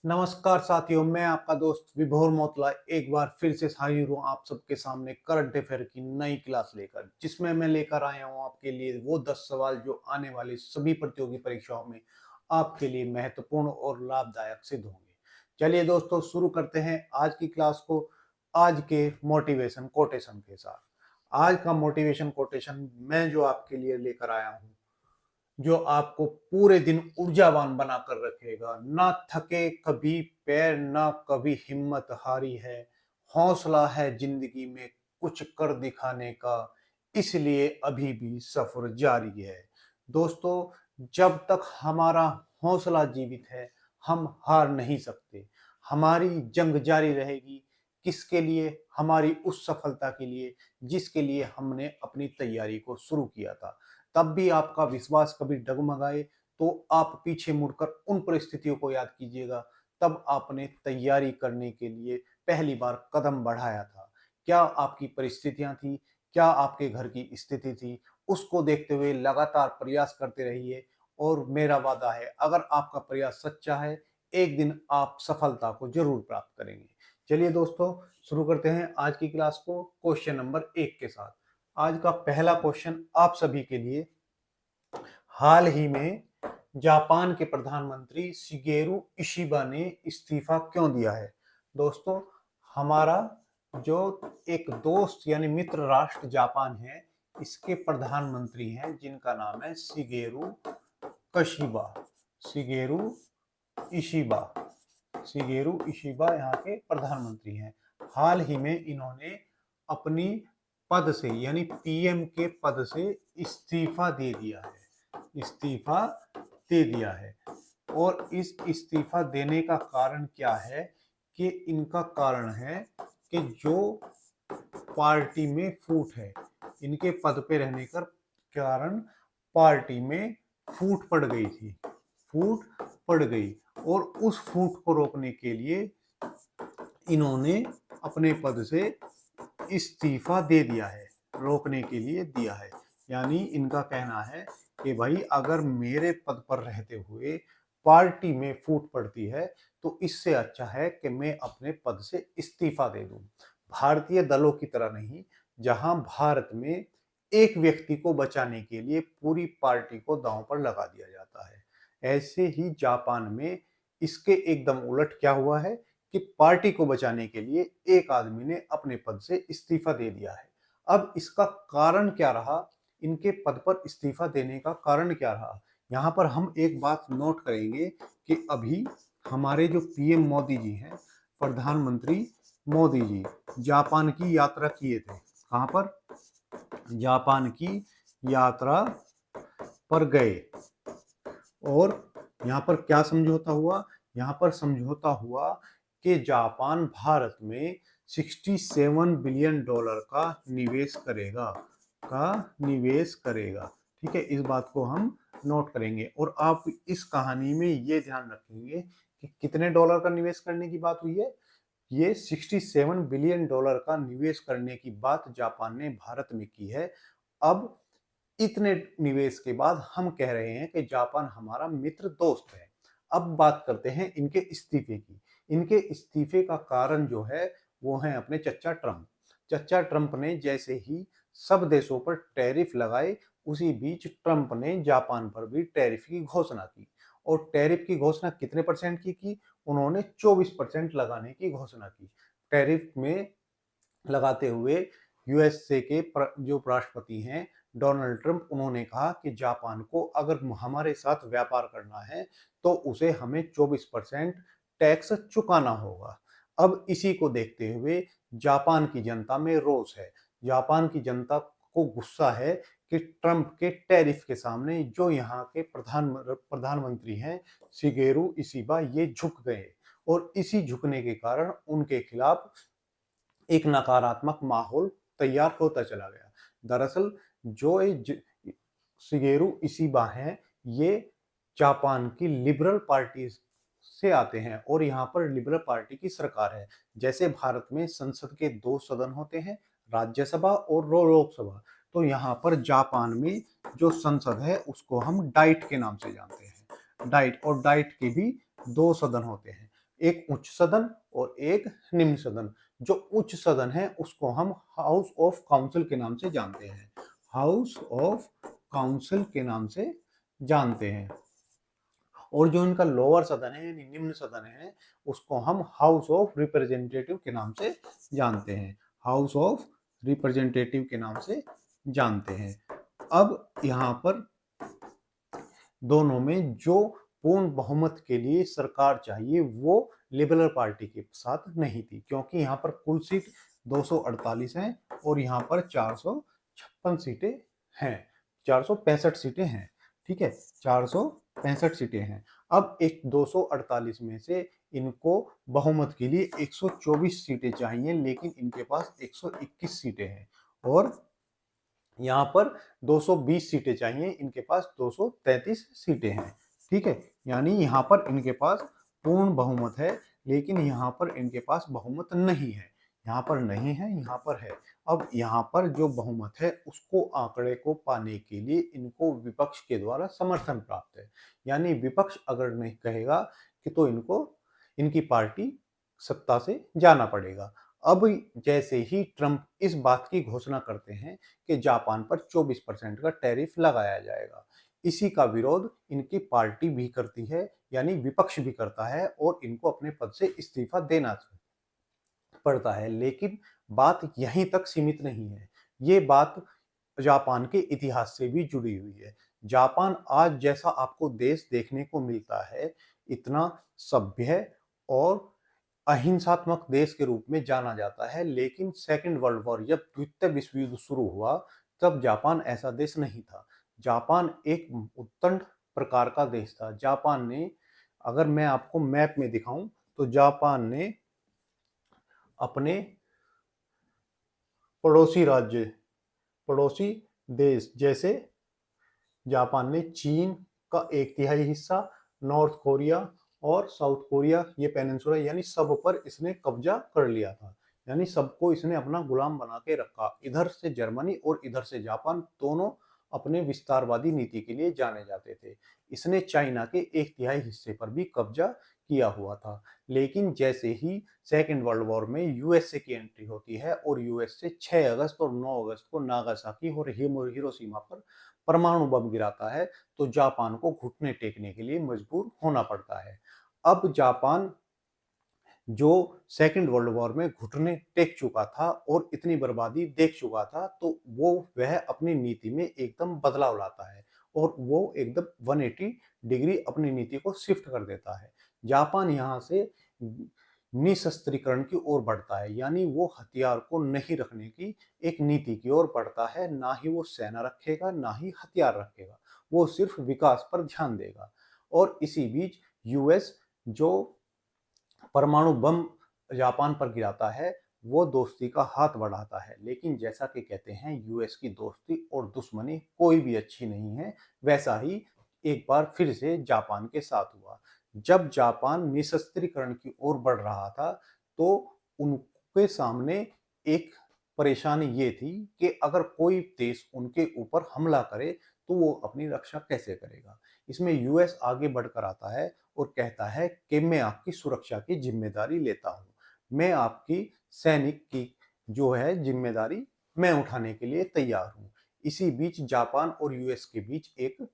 नमस्कार साथियों, मैं आपका दोस्त विभोर मोतला एक बार फिर से हाजिर हूँ आप सबके सामने करंट अफेयर की नई क्लास लेकर, जिसमें मैं लेकर आया हूँ आपके लिए वो 10 सवाल जो आने वाली सभी प्रतियोगी परीक्षाओं में आपके लिए महत्वपूर्ण और लाभदायक सिद्ध होंगे। चलिए दोस्तों, शुरू करते हैं आज की क्लास को आज के मोटिवेशन कोटेशन के साथ। आज का मोटिवेशन कोटेशन मैं जो आपके लिए लेकर आया हूँ, जो आपको पूरे दिन ऊर्जावान बनाकर रखेगा। ना थके कभी पैर, ना कभी हिम्मत हारी है, हौसला है जिंदगी में कुछ कर दिखाने का, इसलिए अभी भी सफर जारी है। दोस्तों, जब तक हमारा हौसला जीवित है हम हार नहीं सकते। हमारी जंग जारी रहेगी। किसके लिए? हमारी उस सफलता के लिए जिसके लिए हमने अपनी तैयारी को शुरू किया था। तब भी आपका विश्वास कभी डगमगाए तो आप पीछे मुड़कर उन परिस्थितियों को याद कीजिएगा, तब आपने तैयारी करने के लिए पहली बार कदम बढ़ाया था। क्या आपकी परिस्थितियां थी? क्या आपके घर की स्थिति थी? उसको देखते हुए लगातार प्रयास करते रहिए और मेरा वादा है, अगर आपका प्रयास सच्चा है एक दिन आप सफलता को जरूर प्राप्त करेंगे। चलिए दोस्तों, शुरू करते हैं आज की क्लास को क्वेश्चन नंबर 1 के साथ। आज का पहला क्वेश्चन आप सभी के लिए। हाल ही में जापान के प्रधानमंत्री शिगेरू इशिबा ने इस्तीफा क्यों दिया है? दोस्तों, हमारा जो एक दोस्त यानी मित्र राष्ट्र जापान है, इसके प्रधानमंत्री हैं जिनका नाम है Shigeru Kashiba, Shigeru Ishiba. Shigeru Ishiba यहाँ के प्रधानमंत्री हैं। हाल ही में इन्होंने अपनी पद से यानी पीएम के पद से इस्तीफा दे दिया है, इस्तीफा दे दिया है। और इस इस्तीफा देने का कारण क्या है? कि इनका कारण है कि जो पार्टी में फूट है, इनके पद पे रहने का कारण पार्टी में फूट पड़ गई थी, फूट पड़ गई। और उस फूट को रोकने के लिए इन्होंने अपने पद से इस्तीफा दे दिया है, रोकने के लिए दिया है। यानी इनका कहना है कि भाई अगर मेरे पद पर रहते हुए पार्टी में फूट पड़ती है तो इससे अच्छा है कि मैं अपने पद से इस्तीफा दे दूं। भारतीय दलों की तरह नहीं, जहां भारत में एक व्यक्ति को बचाने के लिए पूरी पार्टी को दांव पर लगा दिया जाता है, ऐसे ही जापान में इसके एकदम उलट क्या हुआ है कि पार्टी को बचाने के लिए एक आदमी ने अपने पद से इस्तीफा दे दिया है। अब इसका कारण क्या रहा? इनके पद पर इस्तीफा देने का कारण क्या रहा? यहाँ पर हम एक बात नोट करेंगे कि अभी हमारे जो पीएम मोदी जी हैं, प्रधानमंत्री मोदी जी जापान की यात्रा किए थे। कहाँ पर? जापान की यात्रा पर गए। और यहाँ पर क्या समझौता हुआ? यहाँ पर समझौता हुआ कि जापान भारत में $67 बिलियन का निवेश करेगा, ठीक है, इस बात को हम नोट करेंगे। और आप इस कहानी में ये ध्यान रखेंगे कि कितने डॉलर का निवेश करने की बात हुई है। ये $67 बिलियन का निवेश करने की बात जापान ने भारत में की है। अब इतने निवेश के बाद हम कह रहे हैं कि जापान हमारा मित्र दोस्त है। अब बात करते हैं इनके इस्तीफे की। इनके इस्तीफे का कारण जो है वो है अपने चच्चा ट्रंप। चच्चा ट्रंप ने जैसे ही सब देशों पर टैरिफ लगाए, उसी बीच ट्रंप ने जापान पर भी टैरिफ की घोषणा की। और टैरिफ की घोषणा कितने परसेंट की? उन्होंने 24% लगाने की घोषणा की। टैरिफ में लगाते हुए यूएसए के जो राष्ट्रपति हैं डोनाल्ड ट्रंप, उन्होंने कहा कि जापान को अगर हमारे साथ व्यापार करना है तो उसे हमें 24% टैक्स चुकाना होगा। अब इसी को देखते हुए जापान की जनता में रोष है। जापान की जनता को गुस्सा है कि ट्रंप के टैरिफ के सामने जो यहाँ के प्रधानमंत्री हैं शिगेरू इशिबा, ये झुक गए। और इसी झुकने के कारण उनके खिलाफ एक नकारात्मक माहौल तैयार होता चला गया। दरअसल जो शिगेरू इशिबा हैं, ये जापान की लिबरल पार्टी से आते हैं और यहाँ पर लिबरल पार्टी की सरकार है। जैसे भारत में संसद के 2 सदन होते हैं, राज्यसभा और लोकसभा, तो यहाँ पर जापान में जो संसद है उसको हम डाइट के नाम से जानते हैं। डाइट, और डाइट के भी 2 सदन होते हैं। एक उच्च सदन और एक निम्न सदन। जो उच्च सदन है उसको हम हाउस ऑफ काउंसिल के नाम से जानते हैं, हाउस ऑफ काउंसिल के नाम से जानते हैं। और जो इनका लोअर सदन है यानी निम्न सदन है उसको हम हाउस ऑफ रिप्रेजेंटेटिव के नाम से जानते हैं, हाउस ऑफ रिप्रेजेंटेटिव के नाम से जानते हैं। अब यहाँ पर दोनों में जो पूर्ण बहुमत के लिए सरकार चाहिए वो लिबरल पार्टी के साथ नहीं थी, क्योंकि यहाँ पर कुल सीट 248 हैं और यहाँ पर 456 सीटें हैं, 465 सीटें हैं। ठीक है, 465 सीटें हैं। अब एक 248 में से इनको बहुमत के लिए 124 सीटें चाहिए, लेकिन इनके पास 121 सीटें हैं। और यहाँ पर 220 सीटें चाहिए, इनके पास 233 सीटें हैं। ठीक है, यानी यहाँ पर इनके पास पूर्ण बहुमत है, लेकिन यहाँ पर इनके पास बहुमत नहीं है। यहाँ पर नहीं है, यहाँ पर है। अब यहाँ पर जो बहुमत है उसको आंकड़े को पाने के लिए इनको विपक्ष के द्वारा समर्थन प्राप्त है। यानी विपक्ष अगर नहीं कहेगा कि तो इनको इनकी पार्टी सत्ता से जाना पड़ेगा। अब जैसे ही ट्रंप इस बात की घोषणा करते हैं कि जापान पर 24% का टैरिफ लगाया जाएगा, इसी का विरोध इनकी पार्टी भी करती है, यानी विपक्ष भी करता है और इनको अपने पद से इस्तीफा देना पड़ता है। लेकिन बात यहीं तक सीमित नहीं है, ये बात जापान के इतिहास से भी जुड़ी हुई है। जापान आज जैसा आपको देश देखने को मिलता है, इतना सभ्य और अहिंसात्मक देश के रूप में जाना जाता है, लेकिन सेकेंड वर्ल्ड वॉर जब द्वितीय विश्व युद्ध शुरू हुआ तब जापान ऐसा देश नहीं था। जापान एक उत्तंड प्रकार का देश था। जापान ने, अगर मैं आपको मैप में दिखाऊं तो जापान ने अपने पड़ोसी राज्य, पड़ोसी देश जैसे जापान ने चीन का 1/3 हिस्सा, नॉर्थ कोरिया और साउथ कोरिया, ये पेनिनसुला यानी सब पर इसने कब्जा कर लिया था। यानी सबको इसने अपना गुलाम बना के रखा। इधर से जर्मनी और इधर से जापान दोनों अपने विस्तारवादी नीति के लिए जाने जाते थे। इसने चाइना के 1/3 हिस्से पर भी कब्जा किया हुआ था। लेकिन जैसे ही सेकेंड वर्ल्ड वॉर में यूएसए की एंट्री होती है और यूएसए 6 अगस्त और 9 अगस्त को नागासाकी और हिरोशिमा पर परमाणु बम गिराता है, तो जापान को घुटने टेकने के लिए मजबूर होना पड़ता है। अब जापान जो सेकेंड वर्ल्ड वॉर में घुटने टेक चुका था और इतनी बर्बादी देख चुका था, तो वह अपनी नीति में एकदम बदलाव लाता है और वो एकदम 180 डिग्री अपनी नीति को शिफ्ट कर देता है। जापान यहाँ से निशस्त्रीकरण की ओर बढ़ता है, यानी वो हथियार को नहीं रखने की एक नीति की ओर बढ़ता है। ना ही वो सेना रखेगा, ना ही हथियार रखेगा, वो सिर्फ विकास पर ध्यान देगा। और इसी बीच यूएस जो परमाणु बम जापान पर गिराता है, वो दोस्ती का हाथ बढ़ाता है। लेकिन जैसा कि कहते हैं यूएस की दोस्ती और दुश्मनी कोई भी अच्छी नहीं है, वैसा ही एक बार फिर से जापान के साथ हुआ। जब जापान निशस्त्रीकरण की ओर बढ़ रहा था तो उनके सामने एक परेशानी ये थी कि अगर कोई देश उनके ऊपर हमला करे तो वो अपनी रक्षा कैसे करेगा। इसमें यूएस आगे बढ़कर आता है और कहता है कि मैं आपकी सुरक्षा की जिम्मेदारी लेता हूं, मैं आपकी सैनिक की जो है जिम्मेदारी मैं उठाने के लिए तैयार हूं। इसी बीच जापान और यूएस के बीच एक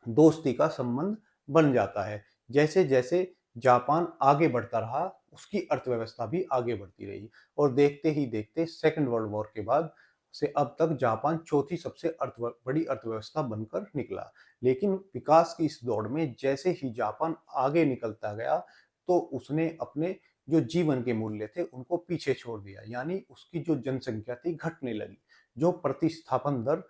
दोस्ती का संबंध बन जाता है। जैसे जैसे जापान आगे बढ़ता रहा उसकी अर्थव्यवस्था भी आगे बढ़ती रही और देखते ही देखते सेकेंड वर्ल्ड वॉर के बाद से अब तक जापान चौथी सबसे बड़ी अर्थव्यवस्था बनकर निकला। लेकिन विकास की इस दौड़ में जैसे ही जापान आगे निकलता गया तो उसने अपने जो जीवन के मूल्य थे उनको पीछे छोड़ दिया, यानी उसकी जो जनसंख्या थी घटने लगी। जो प्रतिस्थापन दर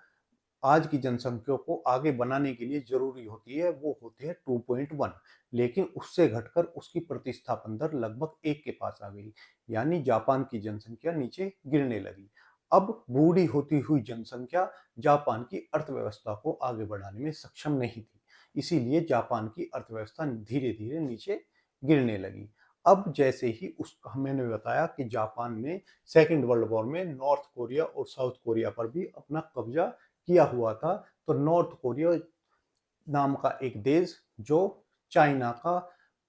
आज की जनसंख्या को आगे बनाने के लिए जरूरी होती है वो होती है 2.1, लेकिन उससे घटकर उसकी प्रतिस्थापन दर लगभग 1 के पास आ गई, यानी जापान की जनसंख्या नीचे गिरने लगी। अब बूढ़ी होती हुई जनसंख्या जापान की अर्थव्यवस्था को आगे बढ़ाने में सक्षम नहीं थी, इसीलिए जापान की अर्थव्यवस्था धीरे धीरे नीचे गिरने लगी। अब जैसे ही उस मैंने बताया कि जापान ने सेकेंड वर्ल्ड वॉर में नॉर्थ कोरिया और साउथ कोरिया पर भी अपना कब्जा किया हुआ था, तो नॉर्थ कोरिया नाम का एक देश जो चाइना का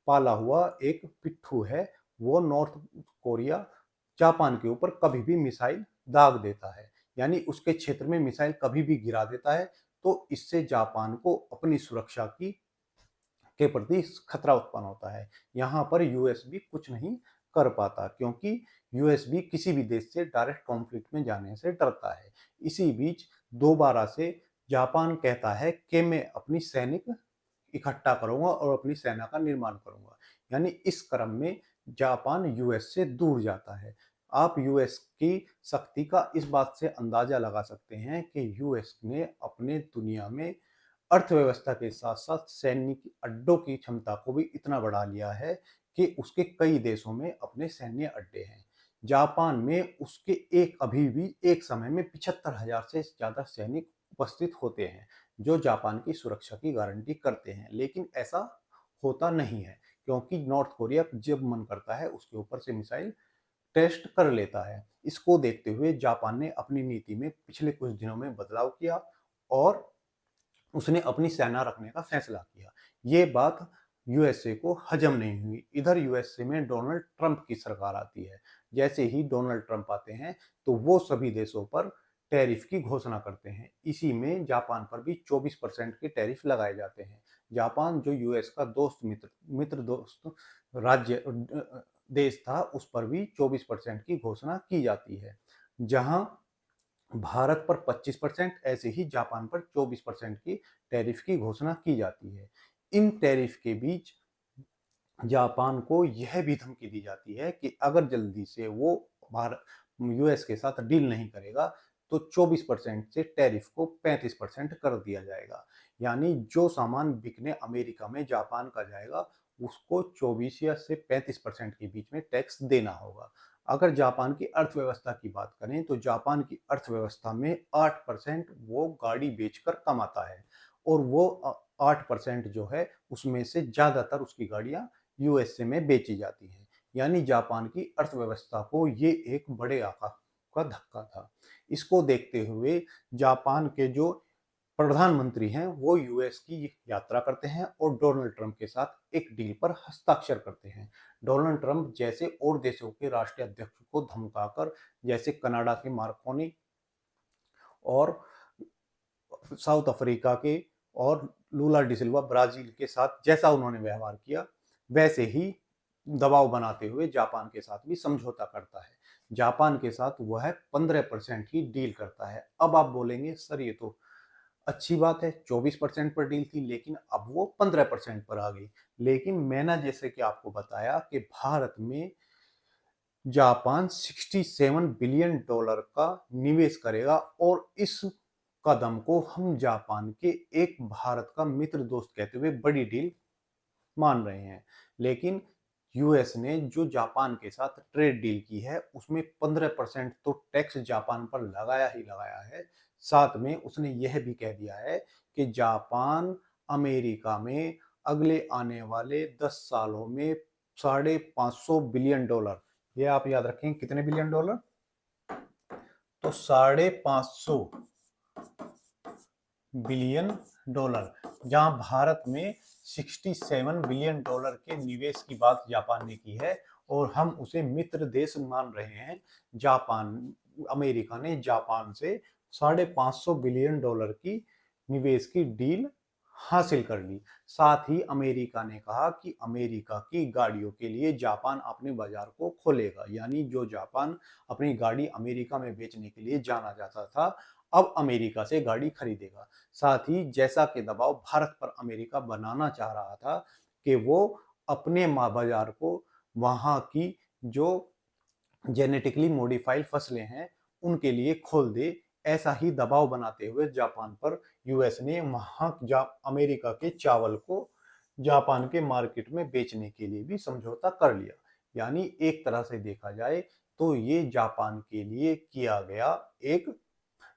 पाला हुआ एक पिट्ठू है। वो नॉर्थ कोरिया जापान के ऊपर कभी भी मिसाइल दाग देता है, यानी उसके क्षेत्र में मिसाइल कभी भी गिरा देता है। तो इससे जापान को अपनी सुरक्षा की के प्रति खतरा उत्पन्न होता है। यहाँ पर यूएस भी कुछ नहीं कर पाता, क्योंकि यूएस भी किसी भी देश से डायरेक्ट कॉन्फ्लिक्ट में जाने से डरता है। इसी बीच दोबारा से जापान कहता है कि मैं अपनी सैनिक इकट्ठा करूंगा और अपनी सेना का निर्माण करूंगा, यानी इस क्रम में जापान यूएस से दूर जाता है। आप यूएस की शक्ति का इस बात से अंदाजा लगा सकते हैं कि यूएस ने अपने दुनिया में अर्थव्यवस्था के साथ साथ सैनिक अड्डों की क्षमता को भी इतना बढ़ा लिया है कि उसके कई देशों में अपने सैन्य अड्डे हैं। जापान में उसके अभी भी एक समय में 75,000 से ज्यादा सैनिक उपस्थित होते हैं, जो जापान की सुरक्षा की गारंटी करते हैं। लेकिन ऐसा होता नहीं है, क्योंकि नॉर्थ कोरिया जब मन करता है उसके ऊपर से मिसाइल टेस्ट कर लेता है। इसको देखते हुए जापान ने अपनी नीति में पिछले कुछ दिनों में बदलाव किया और उसने अपनी सेना रखने का फैसला किया। ये बात यूएसए को हजम नहीं हुई। इधर यूएसए में डोनाल्ड ट्रंप की सरकार आती है। जैसे ही डोनाल्ड ट्रंप आते हैं तो वो सभी देशों पर टैरिफ की घोषणा करते हैं। इसी में जापान पर भी 24% के टैरिफ लगाए जाते हैं। जापान जो यूएस का दोस्त मित्र दोस्त राज्य देश था, उस पर भी 24% की घोषणा की जाती है। जहां भारत पर 25%, ऐसे ही जापान पर 24% की टैरिफ की घोषणा की जाती है। इन टैरिफ के बीच जापान को यह भी धमकी दी जाती है कि अगर जल्दी से वो भारत यूएस के साथ डील नहीं करेगा तो 24% से टैरिफ को 35% कर दिया जाएगा। यानी जो सामान बिकने अमेरिका में जापान का जाएगा, उसको 24 या से 35% के बीच में टैक्स देना होगा। अगर जापान की अर्थव्यवस्था की बात करें तो जापान की अर्थव्यवस्था में 8% वो गाड़ी बेचकर कमाता है, और वो 8% जो है उसमें से ज्यादातर उसकी गाड़ियां यूएसए में बेची जाती हैं। यानी जापान की अर्थव्यवस्था को ये एक बड़े आकार का धक्का था। इसको देखते हुए जापान के जो प्रधानमंत्री हैं वो यूएस की यात्रा करते हैं और डोनाल्ड ट्रंप के साथ एक डील पर हस्ताक्षर करते हैं। डोनाल्ड ट्रंप जैसे और देशों के राष्ट्रीय अध्यक्ष को धमकाकर, जैसे कनाडा के मार्कोनी और साउथ अफ्रीका के और लूला डिसिल्वा ब्राजील के साथ जैसा उन्होंने व्यवहार किया, वैसे ही दबाव बनाते हुए जापान के साथ भी समझौता करता है। जापान के साथ वह 15% की डील करता है। अब आप बोलेंगे सर ये तो अच्छी बात है, 24% पर डील थी, लेकिन अब वो 15% पर आ गई। लेकिन मैंने जैसे कि आपको बताया कि भारत में जापान $67 बिलियन का निवेश करेगा, और इस कदम को हम जापान के एक भारत का मित्र दोस्त कहते हुए बड़ी डील मान रहे हैं। लेकिन यूएस ने जो जापान के साथ ट्रेड डील की है उसमें 15% तो टैक्स जापान पर लगाया ही लगाया है। साथ में उसने यह भी कह दिया है कि जापान अमेरिका में अगले आने वाले 10 सालों में $550 बिलियन, ये आप याद रखें कितने बिलियन डॉलर, तो $550 बिलियन, जहां भारत में $67 बिलियन के निवेश की बात जापान ने की है, और हम उसे मित्र देश मान रहे हैं। जापान अमेरिका ने जापान से $550 बिलियन की निवेश की डील हासिल कर ली। साथ ही अमेरिका ने कहा कि अमेरिका की गाड़ियों के लिए जापान अपने बाजार को खोलेगा, यानी जो जापान अपनी गाड़ी अमेरिका में बेचने के लिए जाना जाता था, अब अमेरिका से गाड़ी खरीदेगा। साथ ही जैसा कि दबाव भारत पर अमेरिका बनाना चाह रहा था कि वो अपने बाजार को वहां की जो जेनेटिकली मॉडिफाइड फसलें हैं उनके लिए खोल दे, ऐसा ही दबाव बनाते हुए जापान पर यूएस ने वहां अमेरिका के चावल को जापान के मार्केट में बेचने के लिए भी समझौता कर लिया। यानी एक तरह से देखा जाए तो ये जापान के लिए किया गया एक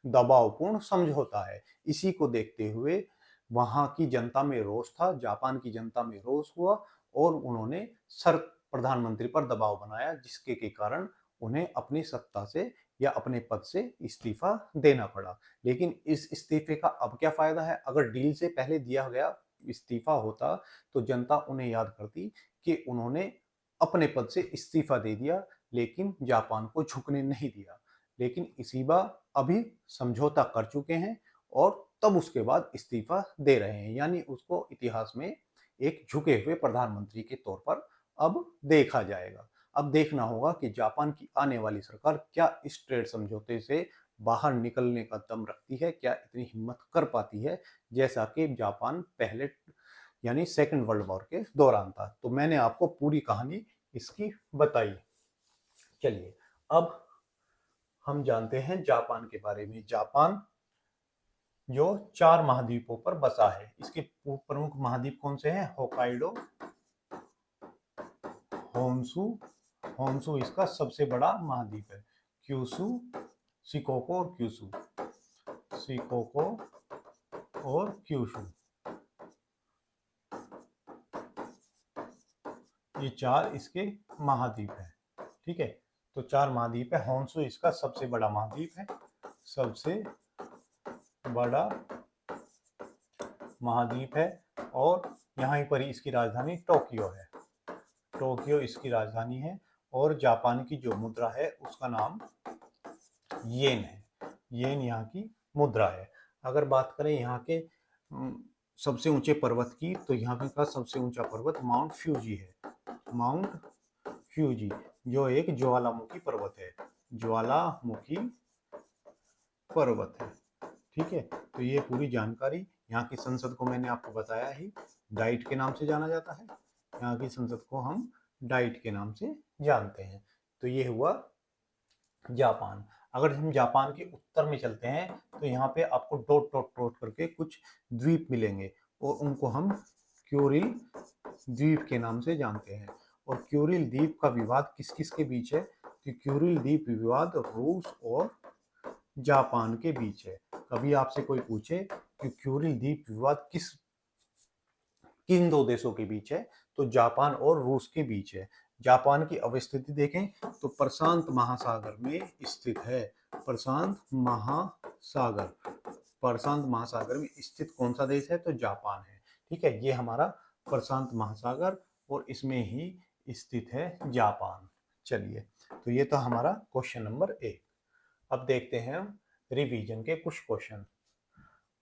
दबावपूर्ण समझौता है। इसी को देखते हुए वहां की जनता में रोष था, जापान की जनता में रोष हुआ, और उन्होंने सर प्रधानमंत्री पर दबाव बनाया, जिसके के कारण उन्हें अपनी सत्ता से या अपने पद से इस्तीफा देना पड़ा। लेकिन इस इस्तीफे का अब क्या फायदा है, अगर डील से पहले दिया गया इस्तीफा होता तो जनता उन्हें याद करती कि उन्होंने अपने पद से इस्तीफा दे दिया, लेकिन जापान को झुकने नहीं दिया। लेकिन इसीबा अभी समझौता कर चुके हैं और तब उसके बाद इस्तीफा दे रहे हैं, यानी उसको इतिहास में एक झुके हुए प्रधानमंत्री के तौर पर अब देखा जाएगा। अब देखना होगा कि जापान की आने वाली सरकार क्या इस ट्रेड समझौते से बाहर निकलने का दम रखती है, क्या इतनी हिम्मत कर पाती है जैसा कि जापान पहले यानी सेकंड वर्ल्ड वॉर के दौरान था। तो मैंने आपको पूरी कहानी इसकी बताई। चलिए अब हम जानते हैं जापान के बारे में। जापान जो 4 महाद्वीपों पर बसा है। इसके प्रमुख महाद्वीप कौन से हैं? होकाइडो, होन्शु, होन्शु इसका सबसे बड़ा महाद्वीप है। क्यूशु, शिकोको और क्यूशु, शिकोको और क्यूशु, ये 4 इसके महाद्वीप हैं। ठीक है, तो 4 महाद्वीप है। होन्शु इसका सबसे बड़ा महाद्वीप है, सबसे बड़ा महाद्वीप है, और यहाँ पर ही इसकी राजधानी टोक्यो है। टोक्यो इसकी राजधानी है, और जापान की जो मुद्रा है उसका नाम येन है। येन यहाँ की मुद्रा है। अगर बात करें यहाँ के सबसे ऊंचे पर्वत की, तो यहाँ का सबसे ऊंचा पर्वत माउंट फ्यूजी है। माउंट फ्यूजी जो एक ज्वालामुखी पर्वत है, ज्वालामुखी पर्वत है। ठीक है, तो ये पूरी जानकारी। यहाँ की संसद को मैंने आपको बताया ही, डाइट के नाम से जाना जाता है। यहाँ की संसद को हम डाइट के नाम से जानते हैं। तो ये हुआ जापान। अगर हम जापान के उत्तर में चलते हैं तो यहाँ पे आपको डॉट डॉट डॉट करके कुछ द्वीप मिलेंगे, और उनको हम क्यूरिल द्वीप के नाम से जानते हैं। और क्यूरिल द्वीप का विवाद किस किस के बीच है? तो क्यूरिल द्वीप विवाद रूस और जापान के बीच है। कभी आपसे कोई पूछे कि क्यूरिल द्वीप विवाद किन 2 देशों के बीच है, तो जापान और रूस के बीच है। जापान की अवस्थिति देखें तो प्रशांत महासागर में स्थित है। प्रशांत महासागर में स्थित कौन सा देश है? तो जापान है। ठीक है, ये हमारा प्रशांत महासागर, और इसमें ही स्थित है जापान। चलिए, तो ये तो हमारा क्वेश्चन नंबर 1। अब देखते हैं हम रिवीजन के कुछ क्वेश्चन।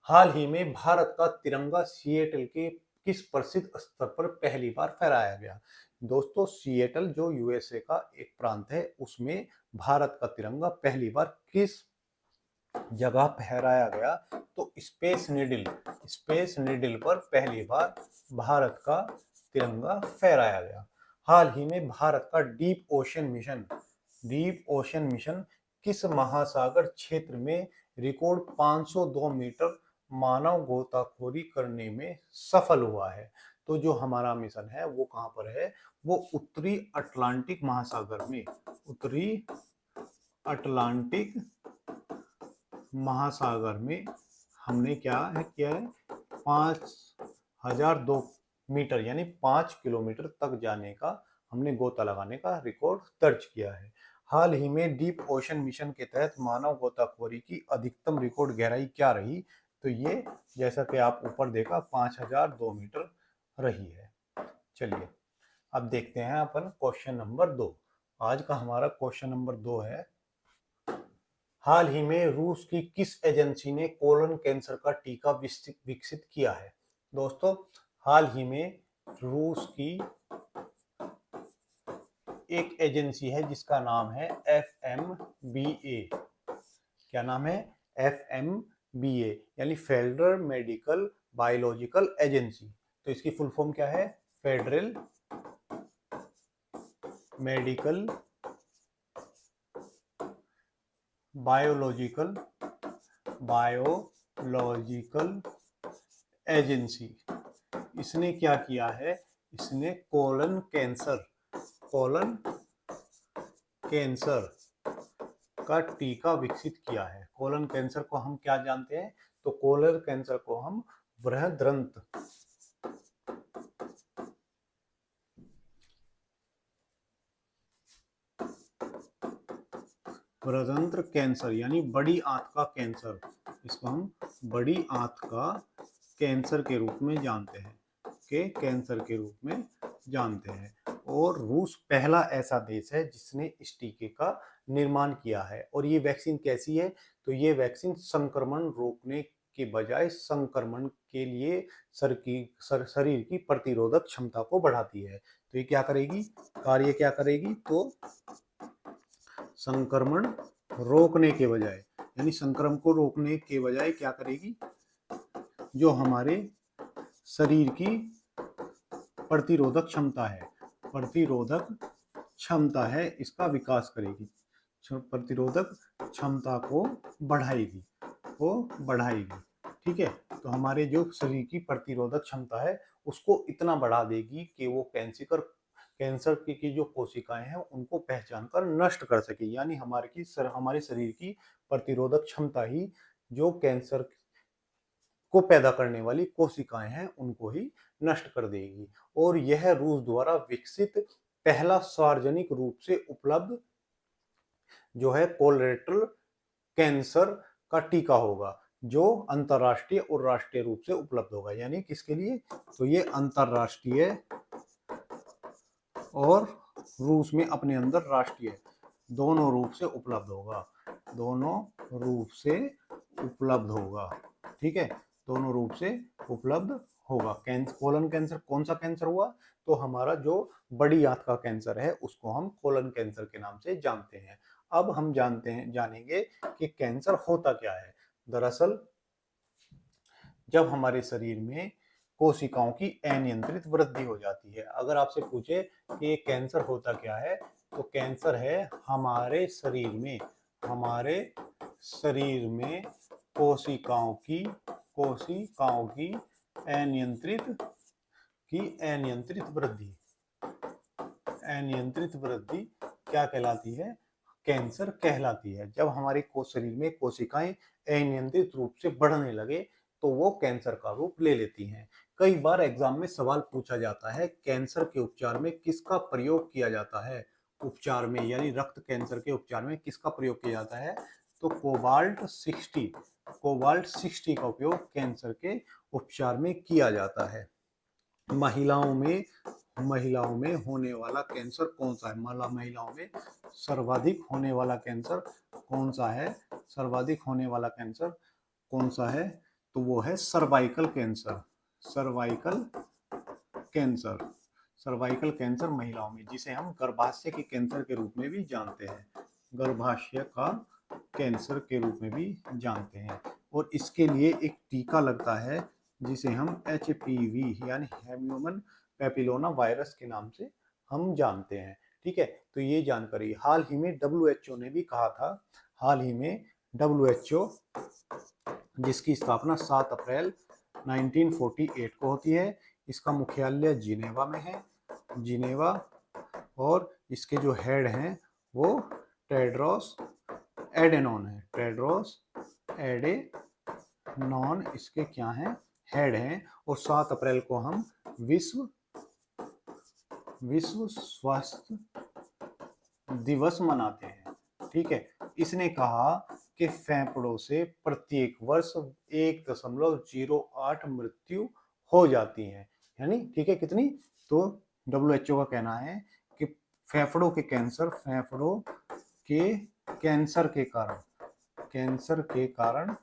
हाल ही में भारत का तिरंगा सिएटल के किस प्रसिद्ध स्थल पर पहली बार फहराया गया? दोस्तों, सिएटल जो यूएसए का एक प्रांत है, उसमें भारत का तिरंगा पहली बार किस जगह फहराया गया? तो स्पेस नीडल पर पहली बार भारत का तिरंगा फहराया गया। हाल ही में भारत का डीप ओशन मिशन किस महासागर क्षेत्र में रिकॉर्ड 502 मीटर मानव गोताखोरी करने में सफल हुआ है? तो जो हमारा मिशन है वो कहां पर है? वो उत्तरी अटलांटिक महासागर में हमने क्या किया है? 5002 मीटर यानी 5 किलोमीटर तक जाने का हमने गोता लगाने का रिकॉर्ड दर्ज किया है। हाल ही में डीप ओशन मिशन के तहत मानव गोताखोरी की अधिकतम रिकॉर्ड गहराई क्या रही? तो ये जैसा कि आप ऊपर देखा 5002 मीटर रही है। चलिए, अब देखते हैं अपन क्वेश्चन नंबर 2। आज का हमारा क्वेश्चन नंबर 2 है, हाल ही में रूस की किस एजेंसी ने कोलन कैंसर का टीका विकसित किया है? दोस्तों, हाल ही में रूस की एक एजेंसी है जिसका नाम है FMBA। क्या नाम है? FMBA यानी फेडरल मेडिकल बायोलॉजिकल एजेंसी। तो इसकी फुल फॉर्म क्या है? Federal medical biological agency. इसने क्या किया है? इसने कोलन कैंसर का टीका विकसित किया है। कोलन कैंसर को हम क्या जानते हैं? तो कोलन कैंसर को हम कैंसर यानी बड़ी आंत का कैंसर, इसको हम बड़ी आंत का कैंसर के रूप में जानते हैं, कैंसर के रूप में जानते हैं। और रूस पहला ऐसा देश है जिसने इस टीके का निर्माण किया है। और ये वैक्सीन कैसी है? तो ये वैक्सीन संक्रमण रोकने के बजाय संक्रमण के लिए शरीर की प्रतिरोधक क्षमता को बढ़ाती है। तो ये क्या करेगी? कार्य क्या करेगी? तो संक्रमण रोकने के बजाय, यानी संक्रमण को रोकने के बजाय क्या करेगी? जो हमारे शरीर की प्रतिरोधक क्षमता है, प्रतिरोधक क्षमता है, इसका विकास करेगी, प्रतिरोधक क्षमता को बढ़ाएगी, ठीक है। तो हमारे जो शरीर की प्रतिरोधक क्षमता है उसको इतना बढ़ा देगी कि वो कैंसर की जो कोशिकाएं हैं उनको पहचान कर नष्ट कर सके। यानी हमारे शरीर की प्रतिरोधक क्षमता ही जो कैंसर को पैदा करने वाली कोशिकाएं हैं उनको ही नष्ट कर देगी। और यह रूस द्वारा विकसित पहला सार्वजनिक रूप से उपलब्ध जो है कोलोरेक्टल कैंसर का टीका होगा, जो अंतरराष्ट्रीय और राष्ट्रीय रूप से उपलब्ध होगा। यानी किसके लिए? तो ये अंतरराष्ट्रीय और रूस में अपने अंदर राष्ट्रीय दोनों रूप से उपलब्ध होगा, दोनों रूप से उपलब्ध होगा, ठीक है, दोनों रूप से उपलब्ध होगा। कोलन कैंसर कौन सा कैंसर हुआ? तो हमारा जो बड़ी आंत का कैंसर है उसको हम कोलन कैंसर के नाम से जानते हैं। अब हम जानेंगे कि कैंसर होता क्या है। दरअसल जब हमारे शरीर में कोशिकाओं की अनियंत्रित वृद्धि हो जाती है। अगर आपसे पूछे कि ये कैंसर होता क्या है, तो कैंसर है हमारे शरीर में कोशिकाओं की अनियंत्रित वृद्धि। अनियंत्रित वृद्धि क्या कहलाती है? कैंसर कहलाती है। जब हमारे शरीर में कोशिकाएं अनियंत्रित रूप से बढ़ने लगे तो वो कैंसर का रूप ले लेती हैं। कई बार एग्जाम में सवाल पूछा जाता है, कैंसर के उपचार में किसका प्रयोग किया जाता है? उपचार में यानी रक्त कैंसर के उपचार में किसका प्रयोग किया जाता है? तो कोबाल्ट 60 का उपयोग कैंसर के उपचार में किया जाता है। महिलाओं में होने वाला कैंसर कौन सा है? महिलाओं में सर्वाधिक होने वाला कैंसर कौन सा है? सर्वाधिक होने वाला कैंसर कौन सा है? तो वो है सर्वाइकल कैंसर महिलाओं में, जिसे हम गर्भाशय के कैंसर के रूप में भी जानते हैं, गर्भाशय का कैंसर के रूप में भी जानते हैं। और इसके लिए एक टीका लगता है जिसे हम HPV यानी ह्यूमन पैपिलोमा वायरस के नाम से हम जानते हैं, ठीक है। तो ये जानकारी हाल ही में WHO ने भी कहा था, WHO जिसकी स्थापना 7 अप्रैल 1948 को होती है, इसका मुख्यालय जिनेवा में है, और इसके जो हेड हैं वो टेड्रोस एडेनॉन इसके क्या हैं? हेड हैं। और 7 अप्रैल को हम विश्व स्वास्थ्य दिवस मनाते हैं, ठीक है। इसने कहा कि फेफड़ों से प्रत्येक वर्ष 1.08 मृत्यु हो जाती है, यानी ठीक है कितनी? तो WHO का कहना है कि फेफड़ों के कैंसर के कारण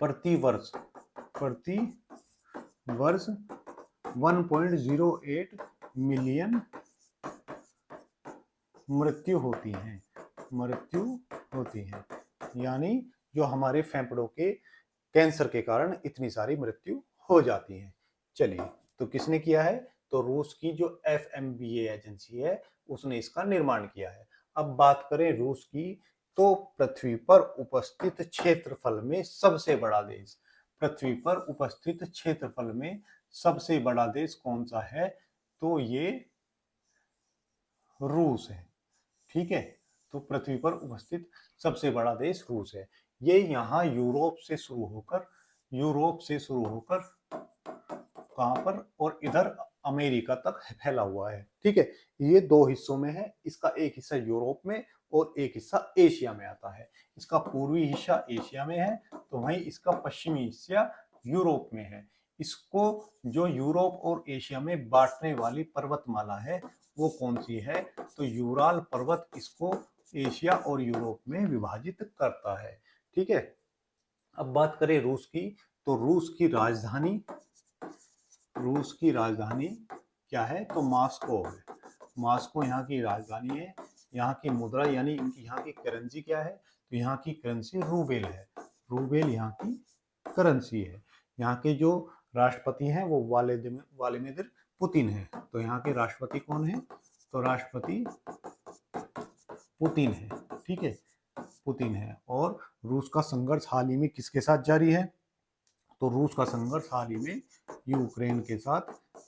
प्रति वर्ष 1.08 मिलियन मृत्यु होती हैं। यानी जो हमारे फेफड़ों के कैंसर के कारण इतनी सारी मृत्यु हो जाती है। चलिए, तो किसने किया है? तो रूस की जो FMBA एजेंसी है उसने इसका निर्माण किया है। अब बात करें रूस की, तो पृथ्वी पर उपस्थित क्षेत्रफल में सबसे बड़ा देश कौन सा है? तो ये रूस है, ठीक है। तो पृथ्वी पर उपस्थित सबसे बड़ा देश रूस है। ये यहाँ यूरोप से शुरू होकर कहां पर? और इधर अमेरिका तक फैला हुआ है, ठीक है। ये 2 हिस्सों में है, इसका एक हिस्सा यूरोप में और एक हिस्सा एशिया में आता है। इसका पूर्वी हिस्सा एशिया में है, तो वहीं इसका पश्चिमी हिस्सा यूरोप में है। इसको जो यूरोप और एशिया में बांटने वाली पर्वतमाला है वो कौन सी है? तो यूराल पर्वत इसको एशिया और यूरोप में विभाजित करता है। ठीक है, अब बात करें रूस की, तो रूस की राजधानी क्या है? तो मॉस्को है। मॉस्को यहाँ की राजधानी है। यहाँ की मुद्रा यानी इनकी यहाँ की करेंसी क्या है? तो यहाँ की करेंसी रूबेल है। रूबेल यहाँ की करेंसी है। यहाँ के जो राष्ट्रपति हैं वो व्लादिमीर पुतिन है। तो यहाँ के राष्ट्रपति कौन है? तो राष्ट्रपति पुतिन है। ठीक है, पुतिन है। और रूस का संघर्ष हाल ही में किसके साथ जारी है? तो रूस का संघर्ष हाल ही में यूक्रेन के साथ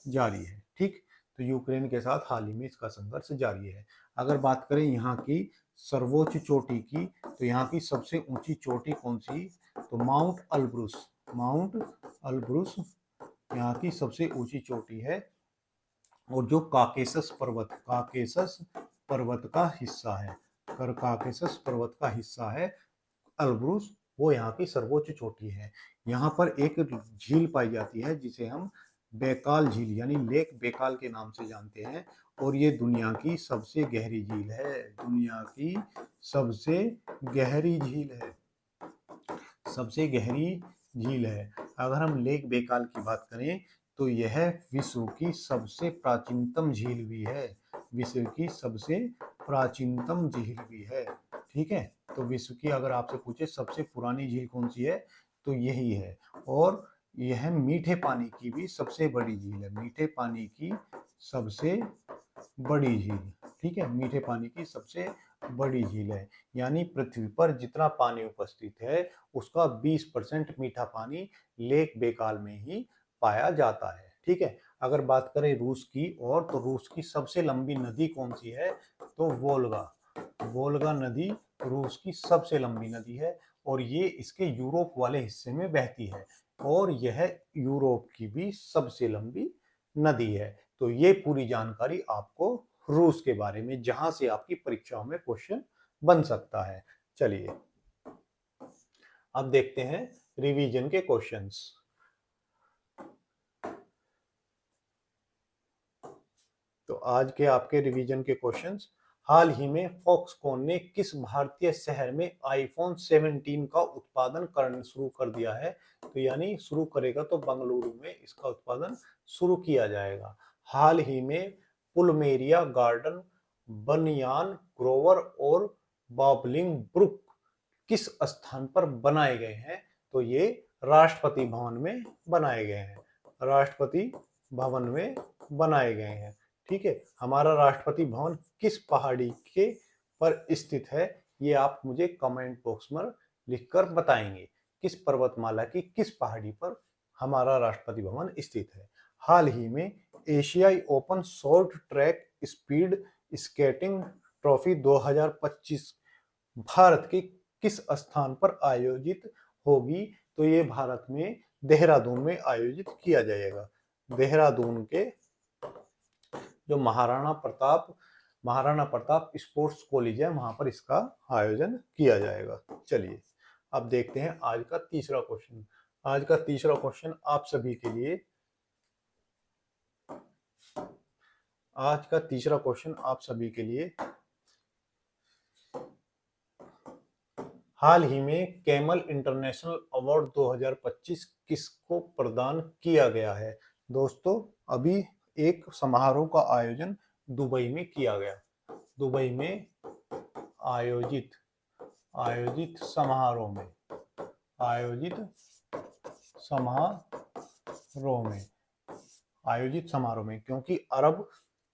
जारी है। ठीक, तो यूक्रेन के साथ हाल ही में इसका संघर्ष जारी है। अगर बात करें यहाँ की सर्वोच्च चोटी की, तो यहाँ की सबसे ऊंची चोटी कौन सी? तो माउंट अल्ब्रुस। माउंट अल्ब्रुस यहाँ की सबसे ऊंची चोटी है। और जो काकेशस पर्वत का हिस्सा है, काकेशस पर्वत का हिस्सा है अल्ब्रुस, वो यहाँ की सर्वोच्च चोटी है। यहाँ पर एक झील पाई जाती है जिसे हम बैकाल झील यानी लेक बैकाल के नाम से जानते हैं। और ये दुनिया की सबसे गहरी झील है। दुनिया की सबसे गहरी झील है। सबसे गहरी झील है। अगर हम लेक बैकाल की बात करें तो यह विश्व की सबसे प्राचीनतम झील भी है। विश्व की सबसे प्राचीनतम झील भी है। ठीक है, तो विश्व की अगर आपसे पूछे सबसे पुरानी झील कौन सी है तो यही है। और यह मीठे पानी की भी सबसे बड़ी झील है। मीठे पानी की सबसे बड़ी झील। ठीक है, मीठे पानी की सबसे बड़ी झील है। यानी पृथ्वी पर जितना पानी उपस्थित है उसका 20% मीठा पानी लेक बैकाल में ही पाया जाता है। ठीक है, अगर बात करें रूस की और, तो रूस की सबसे लंबी नदी कौन सी है? तो वोल्गा। वोल्गा नदी रूस की सबसे लंबी नदी है और ये इसके यूरोप वाले हिस्से में बहती है। और यह यूरोप की भी सबसे लंबी नदी है। तो ये पूरी जानकारी आपको रूस के बारे में, जहां से आपकी परीक्षाओं में क्वेश्चन बन सकता है। चलिए अब देखते हैं रिवीजन के क्वेश्चंस। तो आज के आपके रिवीजन के क्वेश्चंस, हाल ही में फॉक्सकॉन ने किस भारतीय शहर में आईफोन 17 का उत्पादन करना शुरू कर दिया है? तो यानी शुरू करेगा तो बेंगलुरु में इसका उत्पादन शुरू किया जाएगा। हाल ही में पुलमेरिया गार्डन, बनियान ग्रोवर और बाबलिंग ब्रुक किस स्थान पर बनाए गए हैं? तो ये राष्ट्रपति भवन में बनाए गए हैं। राष्ट्रपति भवन में बनाए गए हैं। ठीक है, हमारा राष्ट्रपति भवन किस पहाड़ी के पर स्थित है? ये आप मुझे कमेंट बॉक्स में लिखकर बताएंगे। किस पर्वतमाला की किस पहाड़ी पर हमारा राष्ट्रपति भवन स्थित है? हाल ही में एशियाई open short track speed skating trophy 2025 Bharat के किस स्थान पर आयोजित होगी? तो ये भारत में देहरादून में आयोजित किया जाएगा। देहरादून के जो महाराणा प्रताप स्पोर्ट्स कॉलेज है वहां पर इसका आयोजन किया जाएगा। चलिए अब देखते हैं आज का तीसरा क्वेश्चन। आज का तीसरा क्वेश्चन आप सभी के लिए, आज का तीसरा क्वेश्चन आप सभी के लिए, हाल ही में कैमल इंटरनेशनल अवार्ड 2025 किसको प्रदान किया गया है? दोस्तों अभी एक समारोह का आयोजन दुबई में किया गया। दुबई में आयोजित समारोह में क्योंकि अरब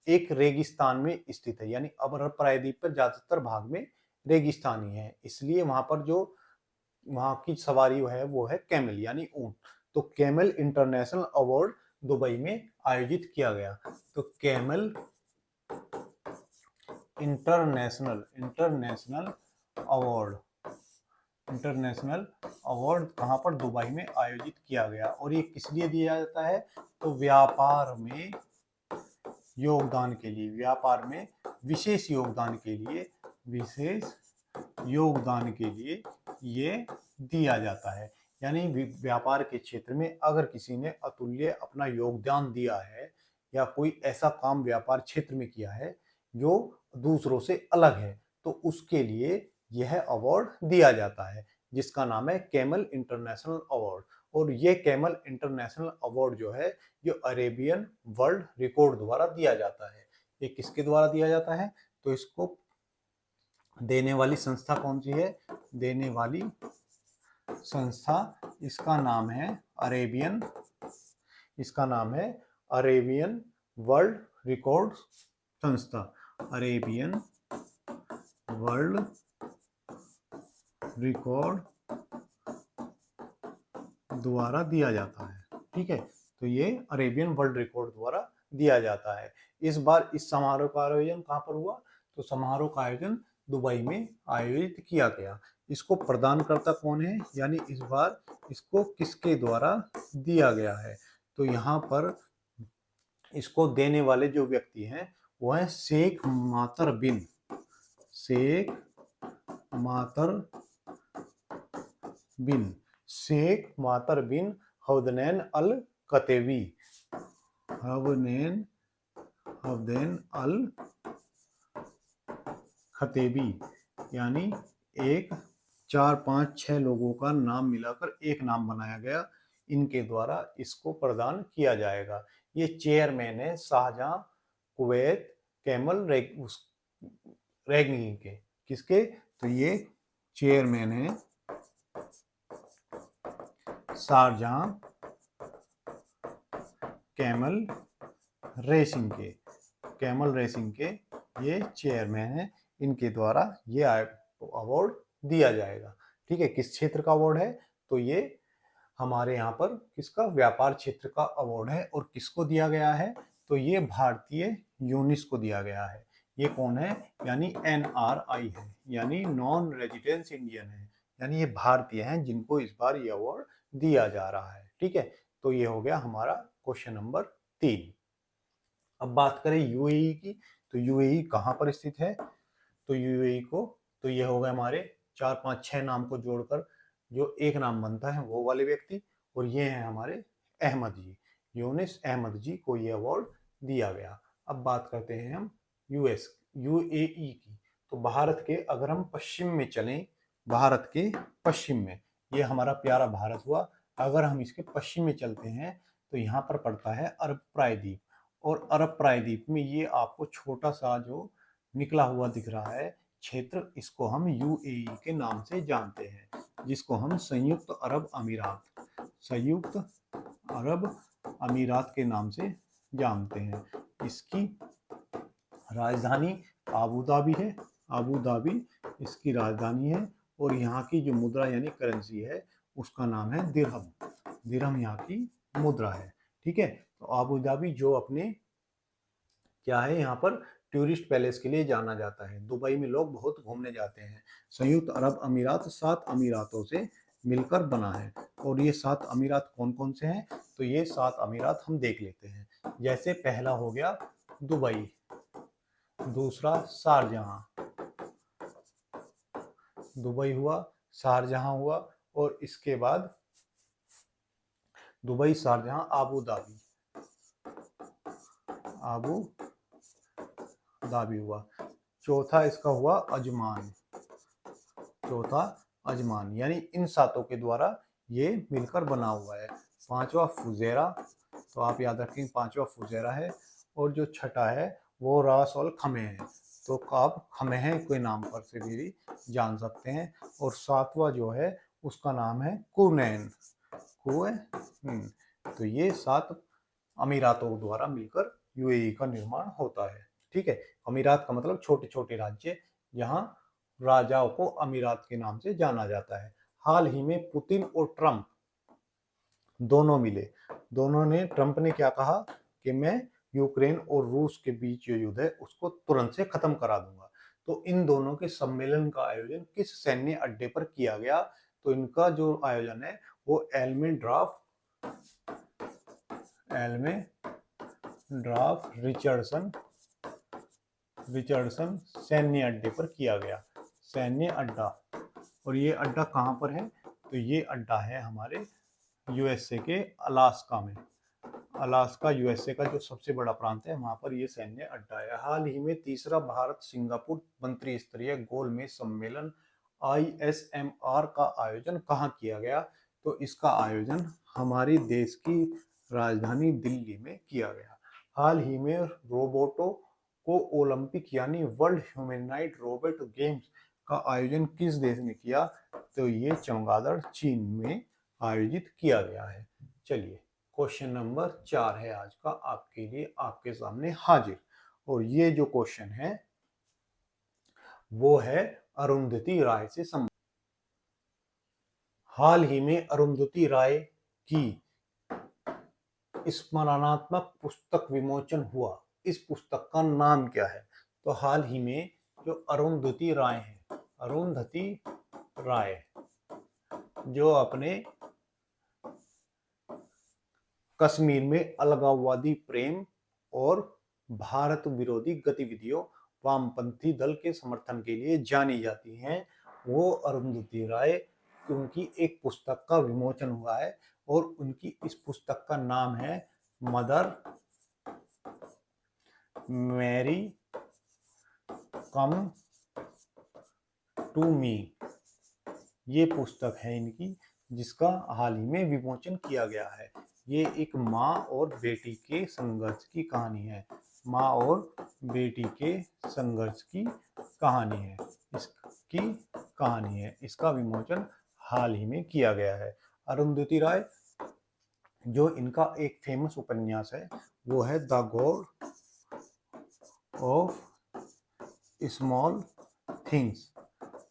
एक रेगिस्तान में स्थित है, यानी अरब प्रायद्वीप पर ज्यादातर भाग में रेगिस्तानी है, इसलिए वहां पर जो वहां की सवारी है वो है कैमल यानी ऊंट। तो कैमल इंटरनेशनल अवार्ड दुबई में आयोजित किया गया। तो कैमल इंटरनेशनल अवार्ड कहां पर? दुबई में आयोजित किया गया। और ये किस लिए दिया जाता है? तो व्यापार में योगदान के लिए, व्यापार में विशेष योगदान के लिए ये दिया जाता है। यानी व्यापार के क्षेत्र में अगर किसी ने अतुल्य अपना योगदान दिया है या कोई ऐसा काम व्यापार क्षेत्र में किया है जो दूसरों से अलग है, तो उसके लिए यह अवार्ड दिया जाता है, जिसका नाम है कैमल इंटरनेशनल अवार्ड। और ये कैमल इंटरनेशनल अवार्ड जो है, ये अरेबियन वर्ल्ड रिकॉर्ड द्वारा दिया जाता है। ये किसके द्वारा दिया जाता है? तो इसको देने वाली संस्था कौन सी है? देने वाली संस्था, इसका नाम है अरेबियन, इसका नाम है अरेबियन वर्ल्ड रिकॉर्ड संस्था। अरेबियन वर्ल्ड रिकॉर्ड द्वारा दिया जाता है। ठीक है, तो ये अरेबियन वर्ल्ड रिकॉर्ड द्वारा दिया जाता है। इस बार इस समारोह का आयोजन कहाँ पर हुआ? तो समारोह का आयोजन दुबई में आयोजित किया गया। इसको प्रदानकर्ता कौन है, यानी इस बार इसको किसके द्वारा दिया गया है? तो यहाँ पर इसको देने वाले जो व्यक्ति हैं वो है शेख मातर बिन, शेख मातर बिन, शेख मातर बिन हवदनैन अल कतेवी, हवदैन अल खतेबी, यानी एक 4 5 6 लोगों का नाम मिलाकर एक नाम बनाया गया। इनके द्वारा इसको प्रदान किया जाएगा। ये चेयरमैन है शाहजहां कुवैत कैमल रैंकिंग के। किसके? तो ये चेयरमैन है शाहजहां कैमल रेसिंग के, कैमल रेसिंग के ये चेयरमैन है। इनके द्वारा ये अवार्ड दिया जाएगा। ठीक है, किस क्षेत्र का अवार्ड है? तो ये हमारे यहाँ पर किसका? व्यापार क्षेत्र का अवार्ड है। और किसको दिया गया है? तो ये भारतीय यूनिस को दिया गया है। ये कौन है? यानी NRI है, यानी नॉन रेजिडेंस इंडियन है, यानी ये भारतीय हैं जिनको इस बार ये अवार्ड दिया जा रहा है। ठीक है, तो ये हो गया हमारा क्वेश्चन नंबर 3। अब बात करें यूएई की, तो यूएई कहाँ पर स्थित है? तो यूएई को, तो ये हो गए हमारे 4 5 6 नाम को जोड़कर जो एक नाम बनता है वो वाले व्यक्ति। और ये हैं हमारे अहमद जी, यूनिस अहमद जी को ये अवार्ड दिया गया। अब बात करते हैं हम यूएई की। तो भारत के अगर हम पश्चिम में चलें, भारत के पश्चिम में, ये हमारा प्यारा भारत हुआ। अगर हम इसके पश्चिम में चलते हैं तो यहाँ पर पड़ता है अरब प्रायद्वीप। और अरब प्रायद्वीप में ये आपको छोटा सा जो निकला हुआ दिख रहा है क्षेत्र, इसको हम यूएई के नाम से जानते हैं, जिसको हम संयुक्त अरब अमीरात के नाम से जानते हैं। इसकी राजधानी आबू धाबी है, आबू धाबी इसकी राजधानी है। और यहाँ की जो मुद्रा यानी करेंसी है उसका नाम है दिरहम, दिरहम यहाँ की मुद्रा है। ठीक है, तो आबू धाबी जो अपने क्या है, यहाँ पर टूरिस्ट पैलेस के लिए जाना जाता है। दुबई में लोग बहुत घूमने जाते हैं। संयुक्त अरब अमीरात 7 अमीरातों से मिलकर बना है। और ये 7 अमीरात कौन कौन से हैं? तो ये 7 अमीरात हम देख लेते हैं। जैसे पहला हो गया दुबई, दूसरा शारजहां, दुबई हुआ, शारजहां हुआ, और इसके बाद Dubai, शारजहां, Abu Dhabi, Abu Dhabi हुआ। चौथा इसका हुआ अजमान, चौथा अजमान, यानी इन 7 के द्वारा ये मिलकर बना हुआ है। पांचवा फुजेरा, तो आप याद रखें 5वां फुजेरा है। और जो छठा है वो रास और खमे है, तो आप खमेह के नाम पर से भी जान सकते हैं। और 7वां जो है उसका नाम है कुनैन, तो ये 7 अमीरातों द्वारा मिलकर यूएई का निर्माण होता है। ठीक है, अमीरात का मतलब छोटे छोटे राज्य, यहाँ राजाओं को अमीरात के नाम से जाना जाता है। हाल ही में पुतिन और ट्रंप दोनों मिले। ट्रंप ने क्या कहा कि मैं यूक्रेन और रूस के बीच जो युद्ध है उसको तुरंत से खत्म करा दूंगा। तो इन दोनों के सम्मेलन का आयोजन किस सैन्य अड्डे पर किया गया? तो इनका जो आयोजन है वो एल्मे ड्राफ रिचर्डसन सैन्य अड्डे पर किया गया, सैन्य अड्डा। और ये अड्डा कहाँ पर है? तो ये अड्डा है हमारे यूएसए के अलास्का में। अलास्का यूएसए का जो सबसे बड़ा प्रांत है, वहां पर ये सैन्य अड्डा है। हाल ही में तीसरा भारत सिंगापुर मंत्री स्तरीय गोलमेज सम्मेलन ISMR का आयोजन कहाँ किया गया? तो इसका आयोजन हमारे देश की राजधानी दिल्ली में किया गया। हाल ही में रोबोटों को ओलंपिक यानी वर्ल्ड ह्यूमैनॉइड रोबोट गेम्स का आयोजन किस देश ने किया? तो ये चमगादड़ चीन में आयोजित किया गया है। चलिए, क्वेश्चन नंबर 4 है आज का आपके लिए, आपके सामने हाजिर। और ये जो क्वेश्चन है वो है अरुंधति राय से संबंधित। हाल ही में अरुंधति राय की स्मरणात्मक पुस्तक विमोचन हुआ, इस पुस्तक का नाम क्या है? तो हाल ही में जो अरुंधति राय है, अरुंधति राय जो अपने कश्मीर में अलगाववादी प्रेम और भारत विरोधी गतिविधियों वामपंथी दल के समर्थन के लिए जानी जाती हैं, वो अरुंधति राय, उनकी एक पुस्तक का विमोचन हुआ है और उनकी इस पुस्तक का नाम है Mother Mary come to me. ये पुस्तक है इनकी, जिसका हाल ही में विमोचन किया गया है। ये एक माँ और बेटी के संघर्ष की कहानी है, माँ और बेटी के संघर्ष की कहानी है, इसकी कहानी है। इसका विमोचन हाल ही में किया गया है। अरुंधति राय, जो इनका एक फेमस उपन्यास है वो है the God of small things,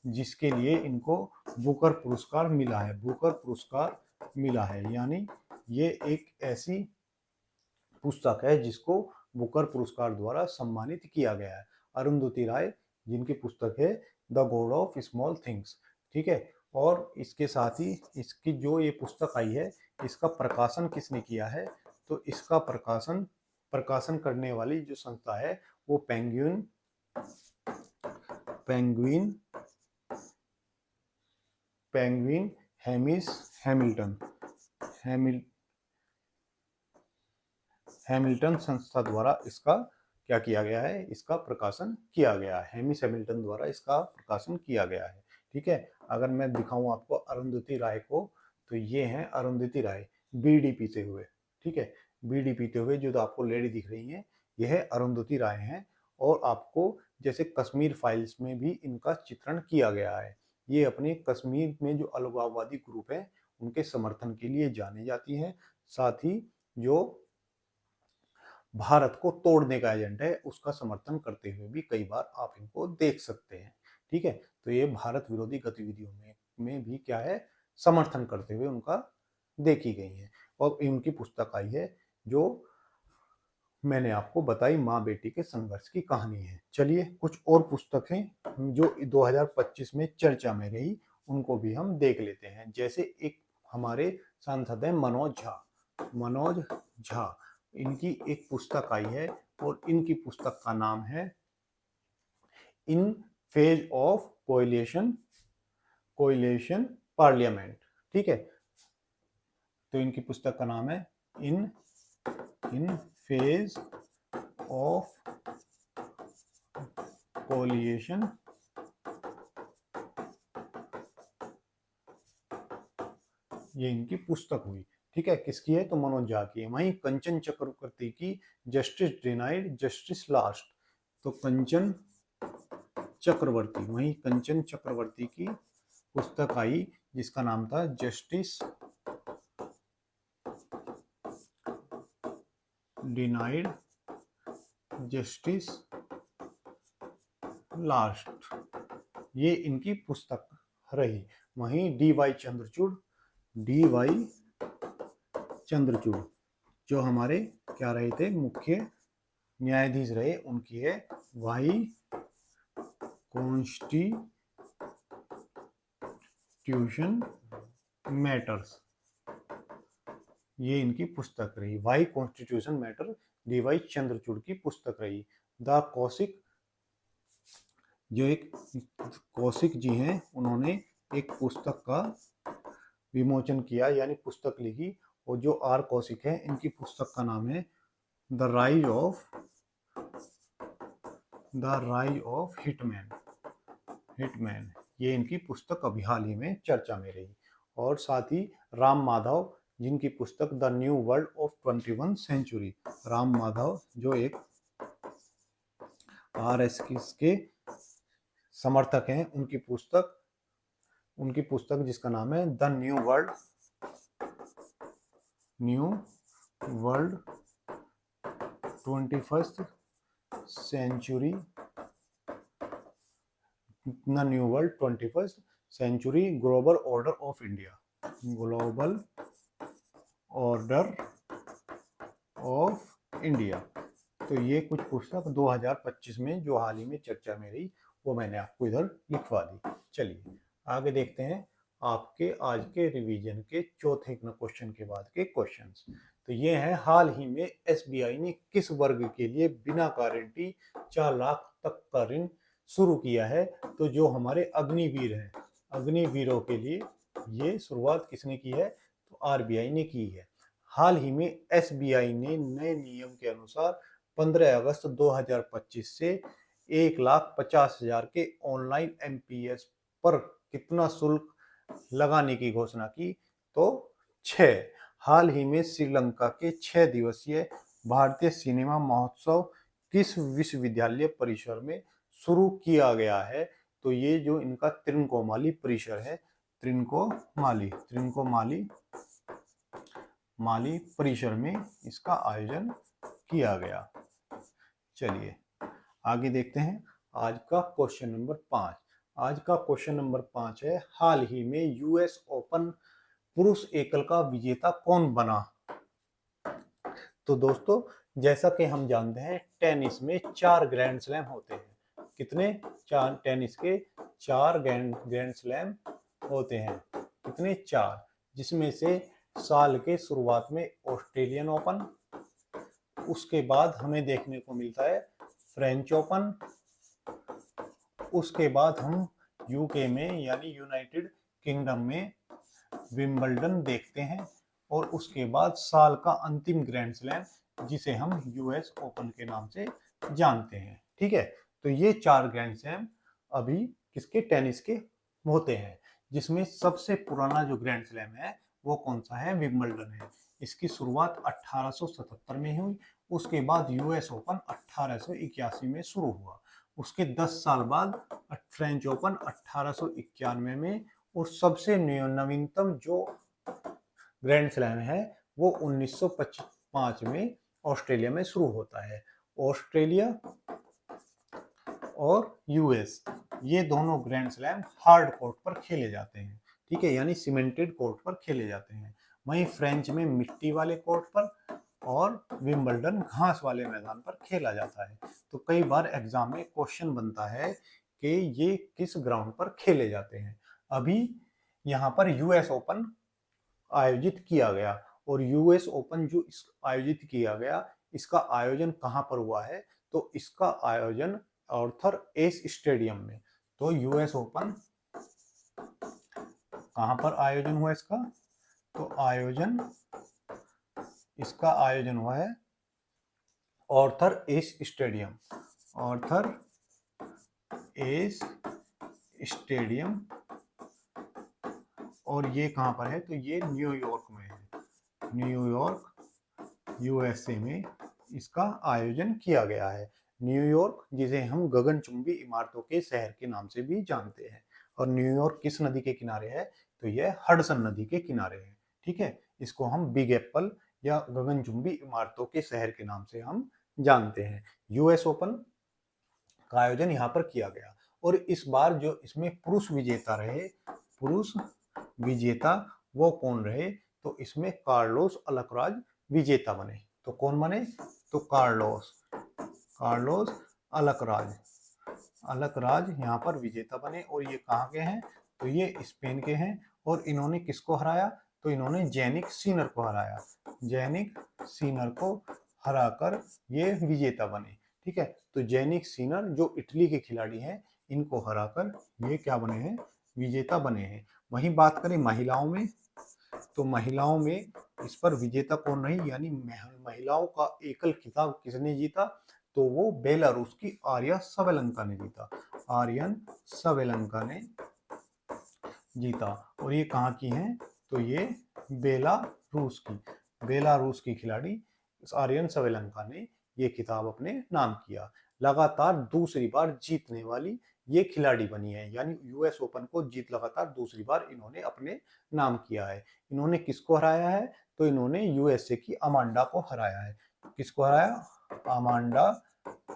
जिसके लिए इनको बुकर पुरस्कार मिला है। बुकर पुरस्कार मिला है, यानी ये एक ऐसी पुस्तक है जिसको बुकर पुरस्कार द्वारा सम्मानित किया गया है। अरुंधति राय, जिनकी पुस्तक है the God of small things, ठीक है। और इसके साथ ही इसकी जो ये पुस्तक आई है, इसका प्रकाशन किसने किया है? तो इसका प्रकाशन करने वाली जो संस्था है वो पेंगुइन हैमिल्टन संस्था द्वारा इसका क्या किया गया है? इसका प्रकाशन किया गया है। हेमिस हैमिल्टन द्वारा इसका प्रकाशन किया गया है, ठीक है। अगर मैं दिखाऊं आपको अरुंधति राय को, तो ये हैं अरुंधति राय बीड़ी पीते हुए, ठीक है। बीड़ी पीते हुए जो तो आपको लेडी दिख रही है, यह अरुंधति राय हैं। और आपको जैसे कश्मीर फाइल्स में भी इनका चित्रण किया गया है। ये अपने कश्मीर में जो अलगाववादी ग्रुप है उनके समर्थन के लिए जानी जाती हैं। साथ ही जो भारत को तोड़ने का एजेंडा है उसका समर्थन करते हुए भी कई बार आप इनको देख सकते हैं, ठीक है। तो ये भारत विरोधी गतिविधियों में भी क्या है, समर्थन करते हुए उनका देखी गई है। और इनकी पुस्तक आई है जो मैंने आपको बताई, माँ बेटी के संघर्ष की कहानी है। चलिए, कुछ और पुस्तकें जो 2025 में चर्चा में रही उनको भी हम देख लेते हैं। जैसे एक हमारे सांसद हैं मनोज झा, इनकी एक पुस्तक आई है और इनकी पुस्तक का नाम है इन फेज ऑफ कोएलिशन पार्लियामेंट, ठीक है। तो इनकी पुस्तक का नाम है इन फेज ऑफ कोएलिशन ये इनकी पुस्तक हुई, ठीक है। किसकी है? तो मनोज झा की है। वहीं कंचन चक्रवर्ती की जस्टिस डिनाइड जस्टिस लास्ट, तो कंचन चक्रवर्ती की पुस्तक आई जिसका नाम था जस्टिस डिनाइड जस्टिस लास्ट, ये इनकी पुस्तक रही। वहीं डी.वाई. चंद्रचूड़ जो हमारे क्या रहे थे, मुख्य न्यायाधीश रहे, उनकी है वाई कॉन्स्टिट्यूशन मैटर्स, ये इनकी पुस्तक रही। Why constitution matter D Y. Chandrachud की पुस्तक रही। द कौशिक, जो एक कौशिक जी हैं, उन्होंने एक पुस्तक का विमोचन किया यानी पुस्तक लिखी, और जो आर कौशिक है इनकी पुस्तक का नाम है द राइज ऑफ हिटमैन। ये इनकी पुस्तक अभी हाल ही में चर्चा में रही। और साथ ही राम माधव, जिनकी पुस्तक the new world of 21 century, Ram Madhav जो एक आरएसएस के समर्थक हैं, उनकी पुस्तक जिसका नाम है the new world 21st century, the new world 21st century global order of India, global order of India. तो ये कुछ पुस्तक 2025 में जो हाल ही में चर्चा में रही, वो मैंने आपको इधर लिखवा दी। चलिए आगे देखते हैं आपके आज के रिवीजन के चौथे क्वेश्चन के बाद के क्वेश्चंस। तो ये है, हाल ही में एसबीआई ने किस वर्ग के लिए बिना गारंटी 4 लाख तक का ऋण शुरू किया है? तो जो हमारे अग्निवीर हैं, अग्निवीरों के लिए ये शुरुआत किसने की है? तो आरबीआई ने की है। हाल ही में एसबीआई ने नए नियम के अनुसार 15 अगस्त 2025 से 1,50,000 के ऑनलाइन एमपीएस पर कितना शुल्क लगाने की घोषणा की? तो 6। हाल ही में श्रीलंका के 6 दिवसीय भारतीय सिनेमा महोत्सव किस विश्वविद्यालय परिसर में शुरू किया गया है? तो ये जो इनका त्रिकोमाली परिसर है, त्रिकोमाली परिसर में इसका आयोजन किया गया। चलिए आगे देखते हैं आज का क्वेश्चन नंबर 5। आज का क्वेश्चन नंबर 5 है, हाल ही में यूएस ओपन पुरुष एकल का विजेता कौन बना? तो दोस्तों, जैसा कि हम जानते हैं टेनिस में 4 ग्रैंड स्लैम होते हैं। कितने? 4 टेनिस के 4 ग्रैंड स्लैम होते हैं। कितने? 4। जिसमें से साल के शुरुआत में ऑस्ट्रेलियन ओपन, उसके बाद हमें देखने को मिलता है फ्रेंच ओपन, उसके बाद हम यूके में यानी यूनाइटेड किंगडम में विंबलडन देखते हैं, और उसके बाद साल का अंतिम ग्रैंड स्लैम जिसे हम यूएस ओपन के नाम से जानते हैं। ठीक है, तो ये 4 ग्रैंड स्लैम अभी किसके? टेनिस के होते हैं। जिसमें सबसे पुराना जो ग्रैंड स्लैम है वो कौन सा है? विंबलडन है। इसकी शुरुआत 1877 में हुई। उसके बाद यूएस ओपन 1881 में शुरू हुआ। उसके 10 साल बाद फ्रेंच ओपन 1891 में, और सबसे नवीनतम जो ग्रैंड स्लैम है वो 1905 में ऑस्ट्रेलिया में शुरू होता है। ऑस्ट्रेलिया और यूएस, ये दोनों ग्रैंड स्लैम हार्ड कोर्ट पर खेले जाते हैं। ठीक है, यानी सीमेंटेड कोर्ट पर खेले जाते हैं। वहीं फ्रेंच में मिट्टी वाले कोर्ट पर, और विंबलडन घास वाले मैदान पर खेला जाता है। तो कई बार एग्जाम में क्वेश्चन बनता है कि ये किस ग्राउंड पर खेले जाते हैं। अभी यहाँ पर यूएस ओपन आयोजित किया गया, और यूएस ओपन जो आयोजित किया गया, इसका आयोजन कहाँ पर हुआ है? तो इसका आयोजन आर्थर एस स्टेडियम में। तो यूएस ओपन कहाँ पर आयोजन हुआ इसका? तो इसका आयोजन हुआ है Arthur S stadium, Arthur S stadium. और ये कहाँ पर है? तो ये न्यूयॉर्क में है। न्यूयॉर्क यूएसए में इसका आयोजन किया गया है। न्यूयॉर्क जिसे हम गगनचुंबी इमारतों के शहर के नाम से भी जानते हैं। और न्यूयॉर्क किस नदी के किनारे है? तो यह हडसन नदी के किनारे है। ठीक है, इसको हम बिग एप्पल या गगनचुंबी इमारतों के शहर के नाम से हम जानते हैं। यूएस ओपन का आयोजन यहाँ पर किया गया, और इस बार जो इसमें पुरुष विजेता रहे, पुरुष विजेता वो कौन रहे? तो इसमें कार्लोस अल्कराज विजेता बने। तो कौन बने? तो कार्लोस अल्कराज यहाँ पर विजेता बने। और ये कहाँ के हैं? तो ये स्पेन के हैं। और इन्होंने किसको हराया? तो इन्होंने जैनिक सिनर को हराया। जैनिक सिनर को हराकर ये विजेता बने। ठीक है, तो जैनिक सिनर जो इटली के खिलाड़ी हैं, इनको हराकर ये क्या बने हैं? विजेता बने हैं। वहीं बात करें महिलाओं में, तो महिलाओं में इस पर विजेता कौन रही, यानी महिलाओं का एकल खिताब किसने जीता, तो वो बेलारूस की आर्या सबेलेंका ने जीता। आर्यन सबेलेंका ने जीता। और ये कहाँ की हैं, तो ये बेलारूस की खिलाड़ी आर्यन सबेलेंका ने ये खिताब अपने नाम किया। लगातार दूसरी बार जीतने वाली ये खिलाड़ी बनी है, यानी यूएस ओपन को जीत लगातार दूसरी बार इन्होंने अपने नाम किया है। इन्होंने किसको हराया है, तो इन्होंने यूएसए की अमांडा को हराया है। किसको हराया, अमांडा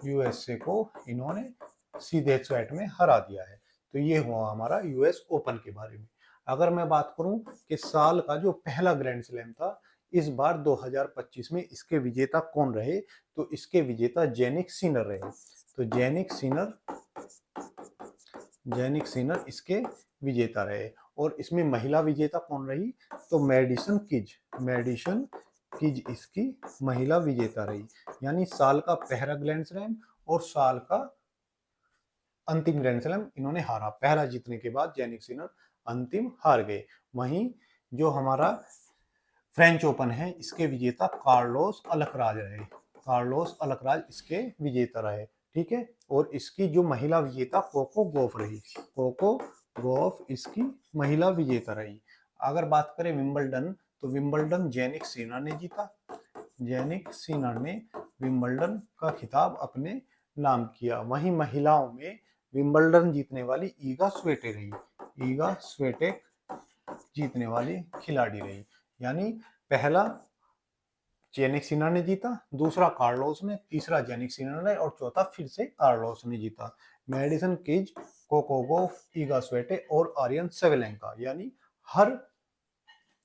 यूएसए को इन्होंने सीधे सेट में हरा दिया है। तो ये हुआ हमारा यूएस ओपन के बारे में। अगर मैं बात करूं कि साल का जो पहला ग्रैंड स्लैम था, इस बार 2025 में इसके विजेता कौन रहे, तो इसके विजेता जेनिक सिनर रहे। तो जेनिक सिनर इसके विजेता रहे। और इसमें महिला विजेता कौन रही, तो मैडिसन किज इसकी महिला विजेता रही। यानी साल का पहला ग्रैंड स्लैम और साल का अंतिम ग्रैंड स्लैम इन्होंने हारा। पहला जीतने के बाद जेनिक सिनर अंतिम हार गए। वहीं जो हमारा फ्रेंच ओपन है, इसके विजेता कार्लोस अलकराज रहे। कार्लोस अलकराज इसके विजेता रहे, ठीक है। और इसकी जो महिला विजेता कोको गॉफ रही। कोको गॉफ इसकी महिला विजेता रही। अगर बात करें विंबलडन, तो विंबलडन जेनिक सिनर ने जीता। जेनिक सिनर ने विंबलडन का खिताब अपने नाम किया। वहीं महिलाओं में विंबलडन जीतने वाली ईगा स्वेटेक रही। ईगा स्वेटेक जीतने वाली खिलाड़ी रही। यानी पहला जेनिक सिनर ने जीता, दूसरा कार्लोस ने, तीसरा जेनिक सिनर ने और चौथा फिर से कार्लोस ने जीता। Madison Keys, Coco Gauff, Iga Swiatek और आर्यन सेवेलेंका, यानी हर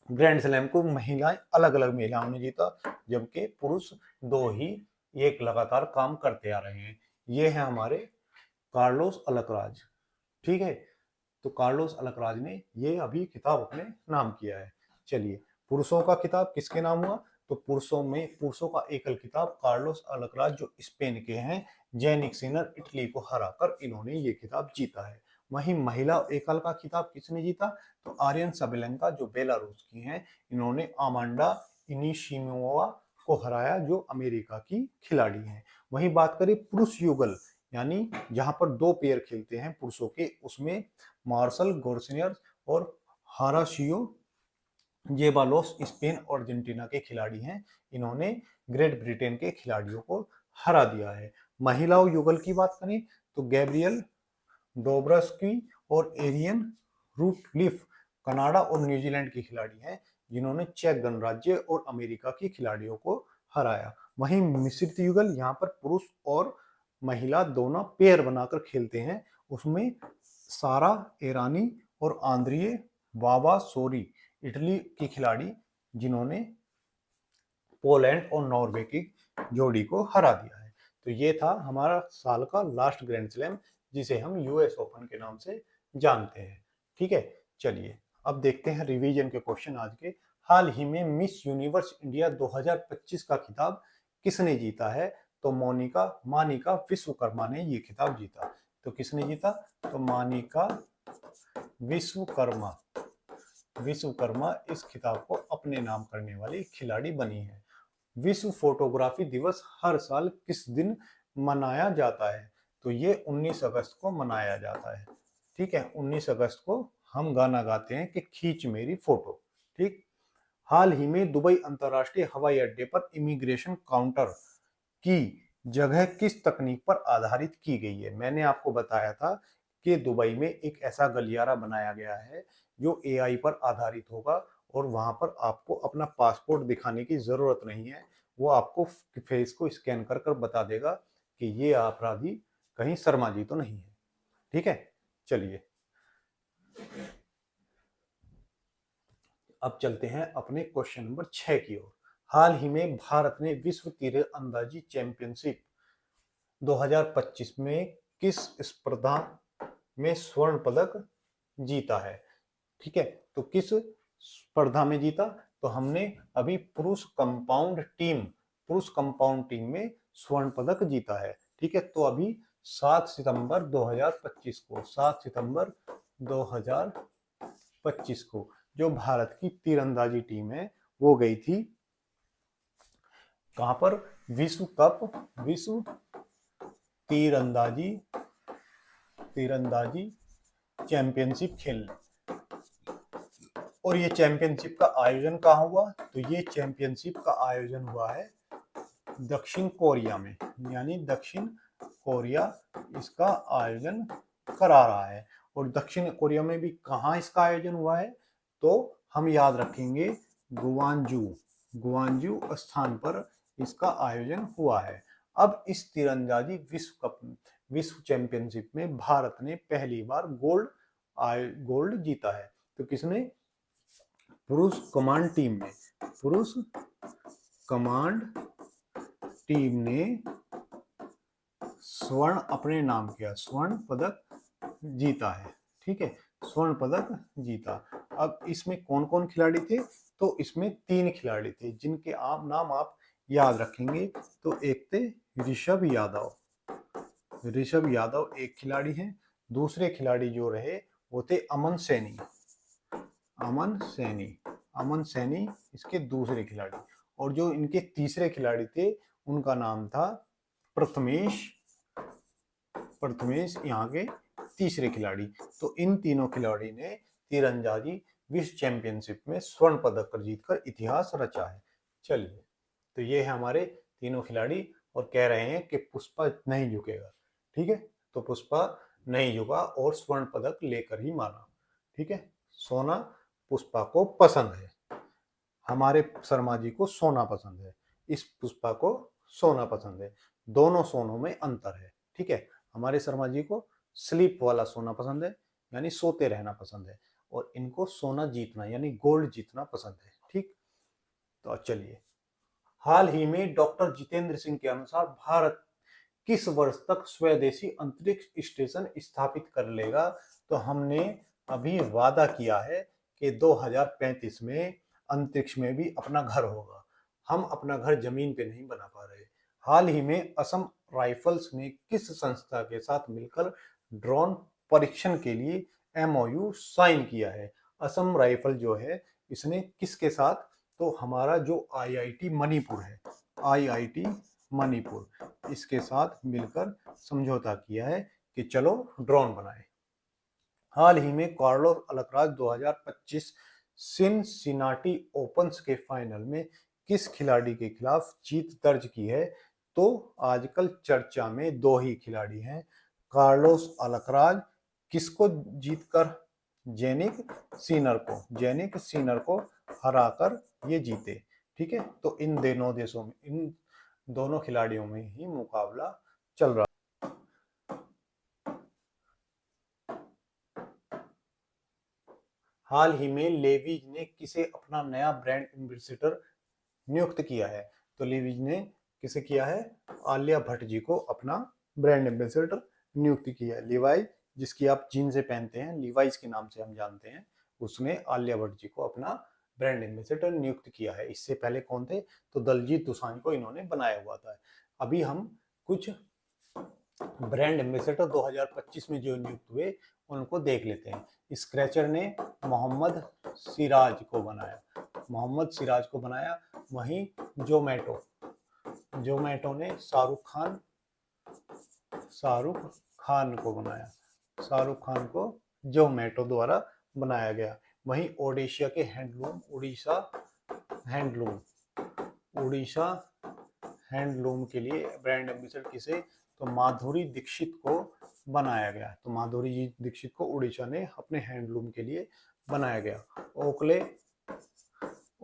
ग्रैंड स्लैम को महिलाएं अलग अलग महिलाओं ने जीता, जबकि पुरुष दो ही एक लगातार काम करते आ रहे हैं। ये है हमारे कार्लोस अलकराज, ठीक है। तो कार्लोस अलकराज ने ये अभी खिताब अपने नाम किया है। चलिए, पुरुषों का खिताब किसके नाम हुआ, तो पुरुषों का एकल खिताब कार्लोस अलकराज जो स्पेन के हैं, जेनिक सिनर इटली को हराकर इन्होंने ये खिताब जीता है। वहीं महिला एकल का खिताब किसने जीता, तो आर्यन सबेलेंका जो बेलारूस की हैं, इन्होंने अमांडा इनिशिमोवा को हराया जो अमेरिका की खिलाड़ी हैं। वहीं बात करें पुरुष युगल, यानी जहां पर दो पेयर खेलते हैं पुरुषों के, उसमें मार्शल गोर्सिनियर और हाराशियो जेबालोस स्पेन और अर्जेंटीना के खिलाड़ी हैं। इन्होंने ग्रेट ब्रिटेन के खिलाड़ियों को हरा दिया है। महिलाओं युगल की बात करें तो गैब्रियल डोब्रस्की और एरियन रूटक्लिफ कनाडा और न्यूजीलैंड के खिलाड़ी हैं, जिन्होंने चेक गणराज्य और अमेरिका की खिलाड़ियों को हराया। वहीं मिश्रित युगल, यहाँ पर पुरुष और महिला दोनों पेयर बनाकर खेलते हैं। उसमें सारा ईरानी और आंद्रिये बाबा सोरी इटली की खिलाड़ी, जिन्होंने पोलैंड और नॉर्वे की जोड़ी को हरा दिया है। तो ये था हमारा साल का लास्ट ग्रैंड स्लैम, जिसे हम यूएस ओपन के नाम से जानते हैं, ठीक है। चलिए अब देखते हैं रिवीजन के क्वेश्चन आज के। हाल ही में मिस यूनिवर्स इंडिया 2025 का खिताब किसने जीता है, तो मानिका विश्वकर्मा ने ये खिताब जीता। तो किसने जीता, तो मानिका विश्वकर्मा इस खिताब को अपने नाम करने वाली खिलाड़ी बनी है। विश्व फोटोग्राफी दिवस हर साल किस दिन मनाया जाता है, तो ये 19 अगस्त को मनाया जाता है, ठीक है। 19 अगस्त को हम गाना गाते हैं कि खींच मेरी फोटो, ठीक। हाल ही में दुबई अंतर्राष्ट्रीय हवाई अड्डे पर इमिग्रेशन काउंटर की जगह किस तकनीक पर आधारित की गई है। मैंने आपको बताया था कि दुबई में एक ऐसा गलियारा बनाया गया है जो एआई पर आधारित होगा, और वहां पर आपको अपना पासपोर्ट दिखाने की जरूरत नहीं है। वो आपको फेस को स्कैन कर कर बता देगा कि ये अपराधी कहीं शर्मा जी तो नहीं है, ठीक है। चलिए अब चलते हैं अपने क्वेश्चन नंबर 6 की ओर। हाल ही में भारत ने विश्व तीरंदाजी चैंपियनशिप 2025 में किस स्पर्धा में स्वर्ण पदक जीता है, ठीक है। तो किस स्पर्धा में जीता, तो हमने अभी पुरुष कंपाउंड टीम में स्वर्ण पदक जीता है, ठीक है। तो अभी 7 सितंबर 2025 को 7 सितंबर 2025 25 को जो भारत की तीरंदाजी टीम है वो गई थी कहां पर, विश्व कप, विश्व तीरंदाजी तीरंदाजी चैंपियनशिप खेलने। और ये चैंपियनशिप का आयोजन कहाँ हुआ, तो ये चैंपियनशिप का आयोजन हुआ है दक्षिण कोरिया में, यानी दक्षिण कोरिया इसका आयोजन करा रहा है। और दक्षिण कोरिया में भी कहाँ इसका आयोजन हुआ है, तो हम याद रखेंगे गुआंजू स्थान पर इसका आयोजन हुआ है। अब इस तीरंदाजी विश्व चैंपियनशिप में भारत ने पहली बार गोल्ड जीता है। तो किसने, पुरुष कमांड टीम ने स्वर्ण अपने नाम किया, स्वर्ण पदक जीता है। ठीक है, स्वर्ण पदक जीता। अब इसमें कौन कौन खिलाड़ी थे, तो इसमें 3 खिलाड़ी थे जिनके नाम आप याद रखेंगे। तो एक थे ऋषभ यादव एक खिलाड़ी हैं। दूसरे खिलाड़ी जो रहे वो थे अमन सैनी इसके दूसरे खिलाड़ी। और जो इनके तीसरे खिलाड़ी थे उनका नाम था प्रथमेश यहाँ के तीसरे खिलाड़ी। तो इन तीनों खिलाड़ी ने तीरंदाजी विश्व चैंपियनशिप में स्वर्ण पदक पर जीतकर इतिहास रचा है। चलिए, तो ये है हमारे तीनों खिलाड़ी और कह रहे हैं कि पुष्पा नहीं झुकेगा। ठीक है, तो पुष्पा नहीं झुका और स्वर्ण पदक लेकर ही माना। ठीक है, सोना पुष्पा को पसंद है, हमारे शर्मा जी को सोना पसंद है, इस पुष्पा को सोना पसंद है। दोनों सोनों में अंतर है। ठीक है, हमारे शर्मा जी को स्लीप वाला सोना पसंद है, यानी सोते रहना पसंद है, और इनको सोना जीतना यानी गोल्ड जीतना पसंद है। ठीक, तो चलिए, हाल ही में डॉक्टर जितेंद्र सिंह के अनुसार भारत किस वर्ष तक स्वदेशी अंतरिक्ष स्टेशन स्थापित कर लेगा। तो हमने अभी वादा किया है कि 2035 में अंतरिक्ष में भी अपना घर होगा। हम अपना घर जमीन पे नहीं बना पा रहे। हाल ही में असम राइफल्स ने किस संस्था के साथ मिलकर ड्रोन परीक्षण के लिए MOU साइन किया है। असम राइफल जो है इसने किसके साथ, तो हमारा जो IIT मणिपुर है, IIT मणिपुर इसके साथ मिलकर समझौता किया है कि चलो ड्रोन बनाए। हाल ही में कार्लोस अल्कराज 2025 सिनसिनाटी ओपन्स के फाइनल में किस खिलाड़ी के खिलाफ जीत दर्ज की है। तो आजकल चर्चा में 2 ही खिलाड़ी हैं, कार्लोस अल्कराज किसको जीतकर, जेनिक सीनर को हराकर ये जीते। ठीक है, तो इन दोनों खिलाड़ियों में ही मुकाबला चल रहा। हाल ही में लेविज ने किसे अपना नया ब्रांड एम्बेसडर नियुक्त किया है। तो लेविज ने किसे किया है, आलिया भट्ट जी को अपना ब्रांड एम्बेसडर नियुक्त किया है। लिवाइज जिसकी आप जीन से पहनते हैं, लिवाइज के नाम से हम जानते हैं, उसने आलिया भट्ट जी को अपना ब्रांड एम्बेसडर नियुक्त किया है। इससे पहले कौन थे, तो दलजीत दोसांझ को इन्होंने बनाया हुआ था। अभी हम कुछ ब्रांड एम्बेसडर 2025 में जो नियुक्त हुए उनको देख लेते हैं। स्क्रैचर ने मोहम्मद सिराज को बनाया। वहीं जोमैटो ने शाहरुख खान को जोमैटो द्वारा बनाया गया। वहीं ओडिशा हैंडलूम के लिए ब्रांड एम्बेसडर किसे, तो माधुरी दीक्षित को बनाया गया। तो माधुरी दीक्षित को उड़ीसा ने अपने हैंडलूम के लिए बनाया गया।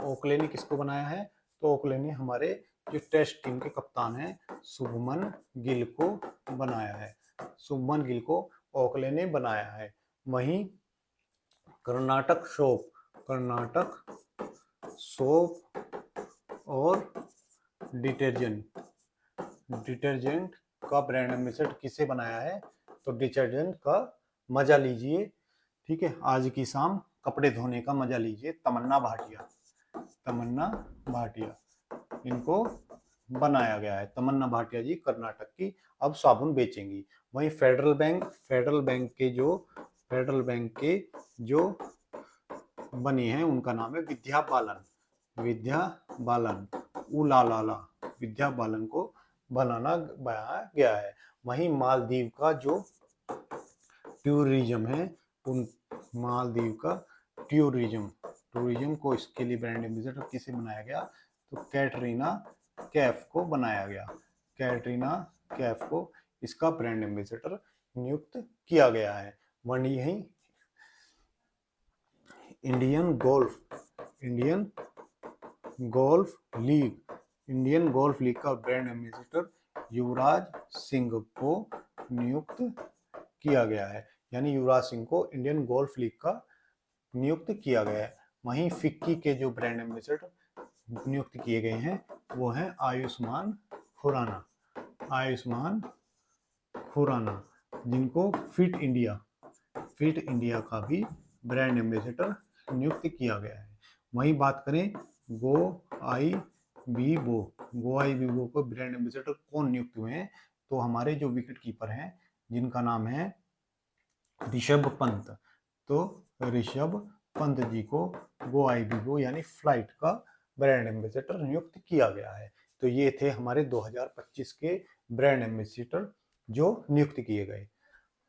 ओकले ने किसको बनाया है, तो ओकले ने हमारे जो टेस्ट टीम के कप्तान हैं शुभमन गिल को बनाया है। शुभमन गिल को ओकले ने बनाया है। वहीं कर्नाटक सोप और डिटर्जेंट का ब्रांड एम्बेसडर किसे बनाया है, तो डिटर्जेंट का मजा लीजिए। ठीक है, आज की शाम कपड़े धोने का मजा लीजिए, तमन्ना भाटिया इनको बनाया गया है। तमन्ना भाटिया जी कर्नाटक की अब साबुन बेचेंगी। वहीं फेडरल बैंक के जो बनी हैं उनका नाम है विद्या बालन। विद्या बालन, उला लाला, विद्या बालन को बनाया गया है। वहीं मालदीव का जो टूरिज्म है, उन मालदीव का टूरिज्म को इसके लिए ब्रांड एम्बेसडर किसे बनाया गया, तो कैटरीना कैफ को बनाया गया। कैटरीना कैफ को इसका ब्रांड एम्बेसडर नियुक्त किया गया है। वहीं इंडियन गोल्फ लीग का ब्रांड एम्बेसडर युवराज सिंह को नियुक्त किया गया है। यानी युवराज सिंह को इंडियन गोल्फ लीग का नियुक्त किया गया है। वहीं फिक्की के जो ब्रांड एम्बेसडर नियुक्त किए गए हैं वो हैं आयुष्मान खुराना, जिनको फिट इंडिया का भी ब्रांड एम्बेसडर नियुक्त किया गया है। वहीं बात करें गो आई बीबो को ब्रांड एम्बेसडर कौन नियुक्त हुए हैं, तो हमारे जो विकेट कीपर हैं जिनका नाम है ऋषभ पंत, तो ऋषभ पंत जी को गो आई बीबो यानी फ्लाइट का ब्रांड एम्बेसडर नियुक्त किया गया है। तो ये थे हमारे 2025 के ब्रांड एम्बेसडर जो नियुक्त किए गए।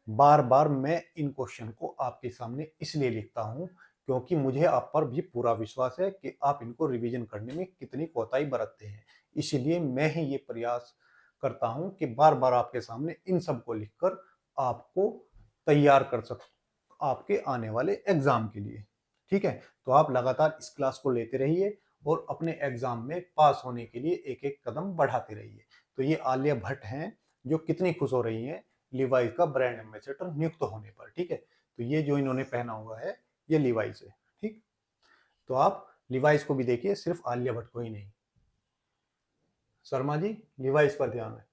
बार बार मैं इन क्वेश्चन को आपके सामने इसलिए लिखता हूं क्योंकि मुझे आप पर भी पूरा विश्वास है कि आप इनको रिवीजन करने में कितनी कोताही बरतते हैं। इसलिए मैं ही ये प्रयास करता हूं कि बार बार आपके सामने इन सब को लिखकर आपको तैयार कर सकूं आपके आने वाले एग्जाम के लिए। ठीक है, तो आप लगातार इस क्लास को लेते रहिए और अपने एग्जाम में पास होने के लिए एक एक कदम बढ़ाते रहिए। तो ये आलिया भट्ट हैं जो कितनी खुश हो रही हैं लिवाइस का ब्रांड एम्बेसडर नियुक्त होने पर। ठीक है, तो ये जो इन्होंने पहना हुआ है ये लिवाइस है। ठीक, तो आप लिवाइस को भी देखिए, सिर्फ आलिया भट्ट को ही नहीं। शर्मा जी, लिवाइस पर ध्यान है।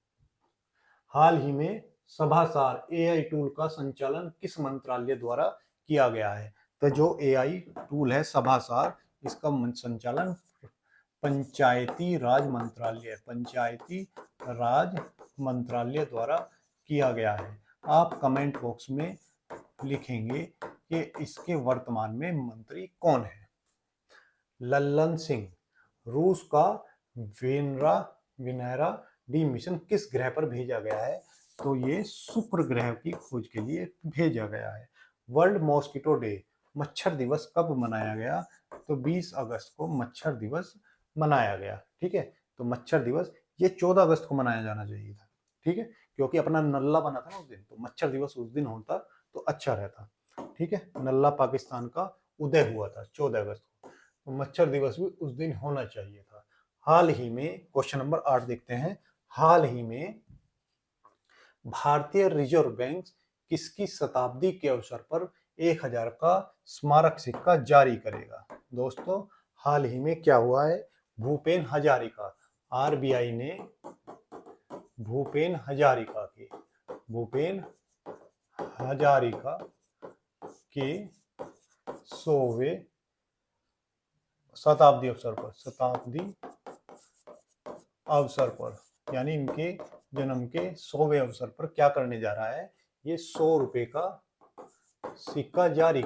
हाल ही में सभासार एआई टूल का संचालन किस मंत्रालय द्वारा किया गया है, तो जो एआई टूल है सभासार, इसका संचालन पंचायती राज मंत्रालय द्वारा किया गया है। आप कमेंट बॉक्स में लिखेंगे कि इसके वर्तमान में मंत्री कौन है। लल्लन सिंह, रूस का वेनरा डी मिशन किस ग्रह पर भेजा गया है, तो ये शुक्र ग्रह की खोज के लिए भेजा गया है। वर्ल्ड मॉस्किटो डे, मच्छर दिवस कब मनाया गया, तो 20 अगस्त को मच्छर दिवस मनाया गया। ठीक है, तो मच्छर दिवस ये 14 अगस्त को मनाया जाना चाहिए था। ठीक है, क्योंकि अपना नल्ला बना था ना उस दिन, तो मच्छर दिवस उस दिन होता तो अच्छा रहता। ठीक है, नल्ला पाकिस्तान का उदय हुआ था 14 अगस्त को, तो मच्छर दिवस भी उस दिन होना चाहिए था। हाल ही में क्वेश्चन नंबर 8 देखते हैं। हाल ही में भारतीय रिजर्व बैंक किसकी शताब्दी के अवसर पर 1000 का स्मारक सिक्का जारी करेगा। दोस्तों, हाल ही में क्या हुआ है, भूपेन हजारिका, आरबीआई ने भूपेन हजारिका के 100वें शताब्दी अवसर पर यानी इनके जन्म के 100वें अवसर पर क्या करने जा रहा है, ये 100 रुपए का सिक्का जारी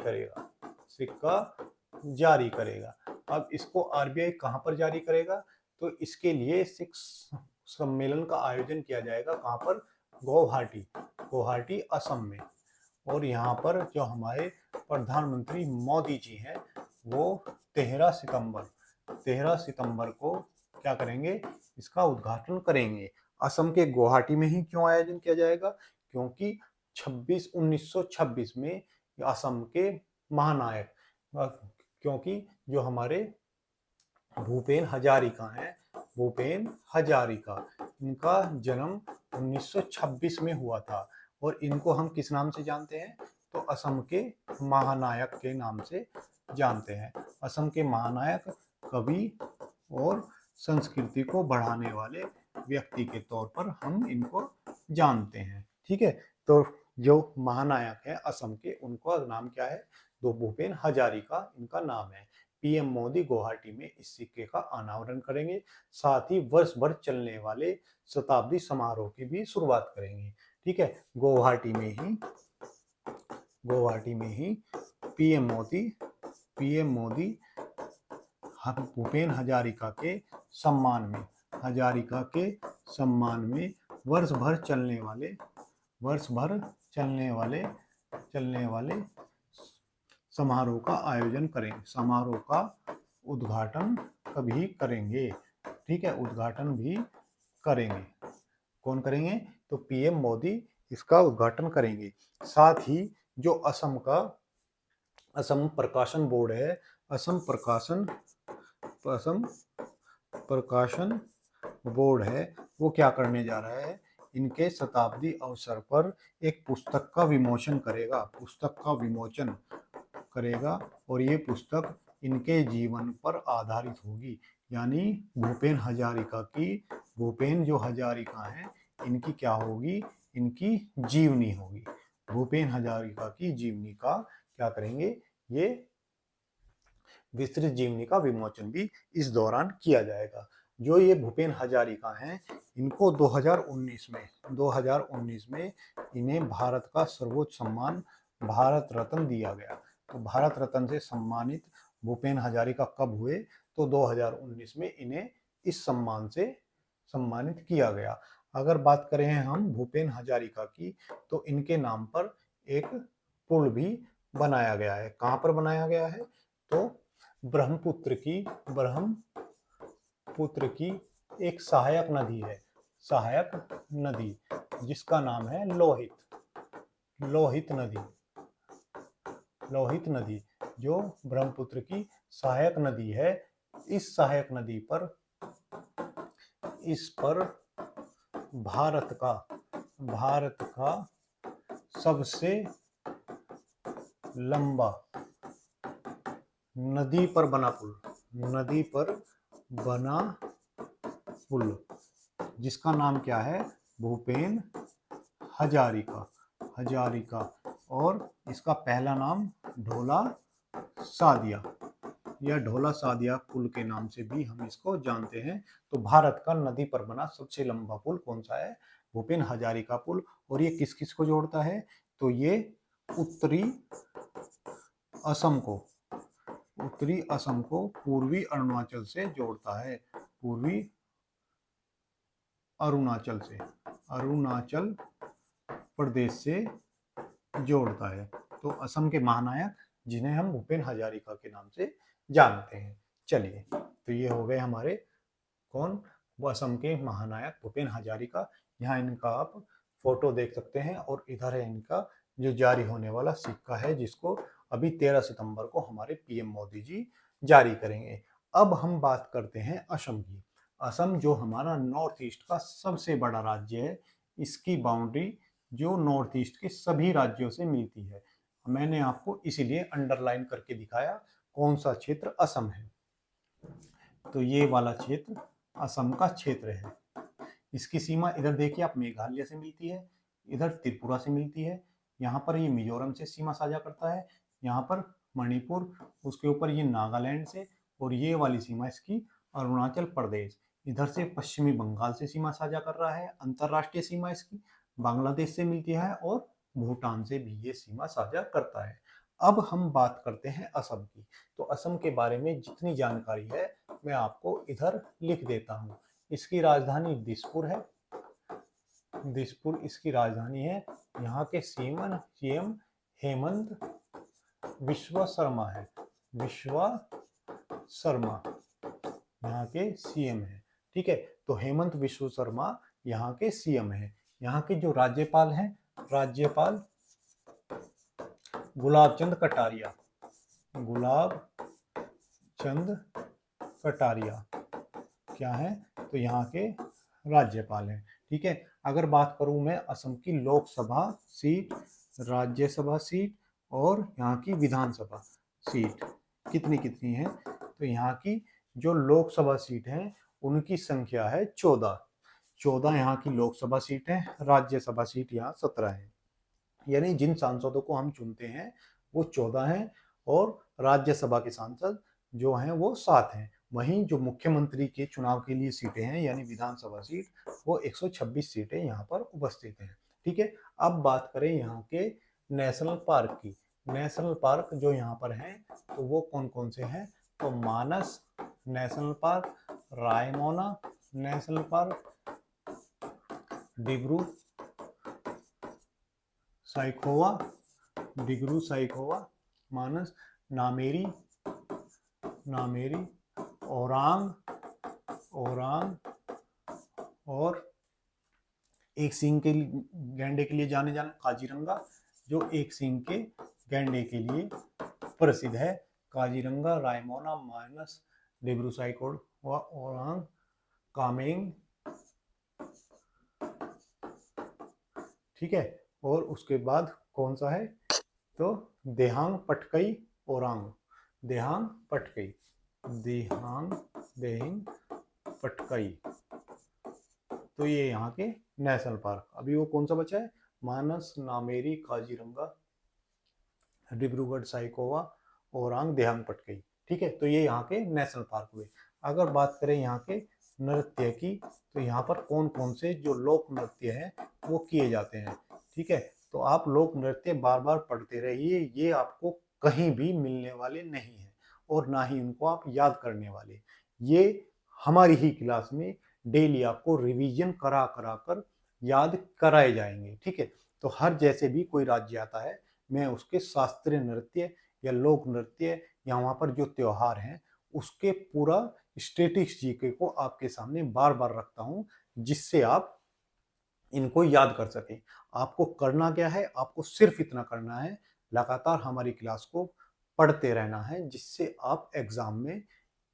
करेगा। अब इसको आरबीआई कहां पर जारी करेगा, तो इसके लिए 6 सम्मेलन का आयोजन किया जाएगा। कहां पर, गुवाहाटी असम में। और यहाँ पर जो हमारे प्रधानमंत्री मोदी जी हैं वो 13 सितंबर को क्या करेंगे, इसका उद्घाटन करेंगे। असम के गुवाहाटी में ही क्यों आयोजन किया जाएगा, क्योंकि 1926 में असम के महानायक, क्योंकि जो हमारे भूपेन हजारिका इनका जन्म 1926 में हुआ था। और इनको हम किस नाम से जानते हैं, तो असम के महानायक के नाम से जानते हैं। असम के महानायक, कवि और संस्कृति को बढ़ाने वाले व्यक्ति के तौर पर हम इनको जानते हैं। ठीक है, तो जो महानायक है असम के, उनका नाम क्या है, तो भूपेन हजारिका इनका नाम है। पीएम मोदी गुवाहाटी में इस सिक्के का अनावरण करेंगे, साथ ही वर्ष भर चलने वाले शताब्दी समारोह की भी शुरुआत करेंगे। ठीक है, गुवाहाटी में ही पीएम मोदी पीएम मोदी भूपेन हजारिका के सम्मान में, हजारिका के सम्मान में वर्ष भर चलने वाले समारोह का आयोजन करेंगे। समारोह का उद्घाटन कभी करेंगे। ठीक है, उद्घाटन भी करेंगे। कौन करेंगे? तो पीएम मोदी इसका उद्घाटन करेंगे। साथ ही जो असम प्रकाशन बोर्ड है, असम प्रकाशन बोर्ड है, वो क्या करने जा रहा है? इनके शताब्दी अवसर पर एक पुस्तक का विमोचन करेगा और ये पुस्तक इनके जीवन पर आधारित होगी। यानी भूपेन जो हजारिका हैं, इनकी क्या होगी? इनकी जीवनी होगी। भूपेन हजारिका की जीवनी का क्या करेंगे? ये विस्तृत जीवनी का विमोचन भी इस दौरान किया जाएगा। जो ये भूपेन हजारिका हैं, इनको 2019 में इन्हें भारत का सर्वोच्च सम्मान भारत रत्न दिया गया। तो भारत रत्न से सम्मानित भूपेन हजारिका कब हुए? तो 2019 में इन्हें इस सम्मान से सम्मानित किया गया। अगर बात करें हम भूपेन हजारिका की, तो इनके नाम पर एक पुल भी बनाया गया है। कहाँ पर बनाया गया है? तो ब्रह्मपुत्र की एक सहायक नदी जिसका नाम है लोहित नदी, जो ब्रह्मपुत्र की सहायक नदी है। इस सहायक नदी पर भारत का सबसे लंबा नदी पर बना पुल जिसका नाम क्या है? भूपेन हजारिका और इसका पहला नाम ढोला सादिया पुल के नाम से भी हम इसको जानते हैं। तो भारत का नदी पर बना सबसे लंबा पुल कौन सा है? भूपेन हजारिका पुल। और ये किस किस को जोड़ता है? तो ये उत्तरी असम को पूर्वी अरुणाचल से जोड़ता है। अरुणाचल प्रदेश से जोड़ता है। तो असम के महानायक, जिन्हें हम भूपेन हजारिका के नाम से जानते हैं। चलिए, तो ये हो गए हमारे कौन? वो असम के महानायक भूपेन हजारिका। यहाँ इनका आप फोटो देख सकते हैं और इधर है इनका जो जारी होने वाला सिक्का है, जिसको अभी 13 सितंबर को हमारे पीएम मोदी जी जारी करेंगे। अब हम बात करते हैं असम की। असम जो हमारा नॉर्थ ईस्ट का सबसे बड़ा राज्य है, इसकी बाउंड्री जो नॉर्थ ईस्ट के सभी राज्यों से मिलती है। मैंने आपको इसीलिए अंडरलाइन करके दिखाया कौन सा क्षेत्र असम है। तो ये वाला क्षेत्र असम का क्षेत्र है। इसकी सीमा इधर देखिए आप, मेघालय से मिलती है, इधर त्रिपुरा से मिलती है, यहाँ पर ये मिजोरम से सीमा साझा करता है, यहाँ पर मणिपुर, उसके ऊपर ये नागालैंड से, और ये वाली सीमा इसकी अरुणाचल प्रदेश, इधर से पश्चिमी बंगाल से सीमा साझा कर रहा है। अंतरराष्ट्रीय सीमा इसकी बांग्लादेश से मिलती है और भूटान से भी ये सीमा साझा करता है। अब हम बात करते हैं असम की। तो असम के बारे में जितनी जानकारी है मैं आपको इधर लिख देता हूँ। इसकी राजधानी दिसपुर है। दिसपुर इसकी राजधानी है। यहाँ के सीएम हेमंत विश्व शर्मा है। यहाँ के सीएम है। ठीक है, तो हेमंत विश्व शर्मा यहाँ के सीएम है। यहाँ के जो राज्यपाल हैं, राज्यपाल गुलाब चंद कटारिया क्या है? तो यहाँ के राज्यपाल हैं। ठीक है, अगर बात करूं मैं असम की लोकसभा सीट, राज्यसभा सीट और यहाँ की विधानसभा सीट कितनी कितनी है, तो यहाँ की जो लोकसभा सीट है उनकी संख्या है 14 यहाँ की लोकसभा सीट है। राज्यसभा सीट यहाँ 17 है। यानी जिन सांसदों को हम चुनते हैं वो 14 हैं और राज्यसभा के सांसद जो हैं वो 7 हैं। वहीं जो मुख्यमंत्री के चुनाव के लिए सीटें हैं यानी विधानसभा सीट, वो 126 सीटें यहाँ पर उपस्थित हैं। ठीक है, अब बात करें यहाँ के नेशनल पार्क की। नेशनल पार्क जो यहाँ पर हैं तो वो कौन कौन से हैं, तो Manas national park, Raimona national park, Dibru Saikhowa, Dibru Saikhowa Manas, Nameri Nameri, Orang Orang, और एक सींग के गैंडे के लिए जाने जाने काजीरंगा, जो एक सींग के गैंडे के लिए प्रसिद्ध है। काजीरंगा, रायमोना, मानस, डिब्रू साइखोवा, ओरांग, कामेंग, ठीक है। और उसके बाद कौन सा है, तो देहांग पटकई ओरांग, देहांग पटकई, देहांग देहिंग पटकई, तो ये यहाँ के नेशनल पार्क। अभी वो कौन सा बचा है, मानस, नामेरी, काजीरंगा, डिब्रूगढ़ साइखोवा, ओरांग, देहांग पटकई, ठीक है। तो ये यहाँ के नेशनल पार्क हुए। अगर बात करें यहाँ के नृत्य की, तो यहाँ पर कौन कौन से जो लोक नृत्य हैं वो किए जाते हैं, ठीक है। तो आप लोक नृत्य बार बार पढ़ते रहिए, ये आपको कहीं भी मिलने वाले नहीं है और ना ही उनको आप याद करने वाले। ये हमारी ही क्लास में डेली आपको रिवीजन करा करा कर याद कराए जाएंगे, ठीक है। तो हर जैसे भी कोई राज्य आता है, मैं उसके शास्त्रीय नृत्य या लोक नृत्य या वहाँ पर जो त्योहार हैं उसके पूरा स्टेटिक्स जीके को आपके सामने बार बार रखता हूँ, जिससे आप इनको याद कर सकें। आपको करना क्या है, आपको सिर्फ इतना करना है, लगातार हमारी क्लास को पढ़ते रहना है, जिससे आप एग्जाम में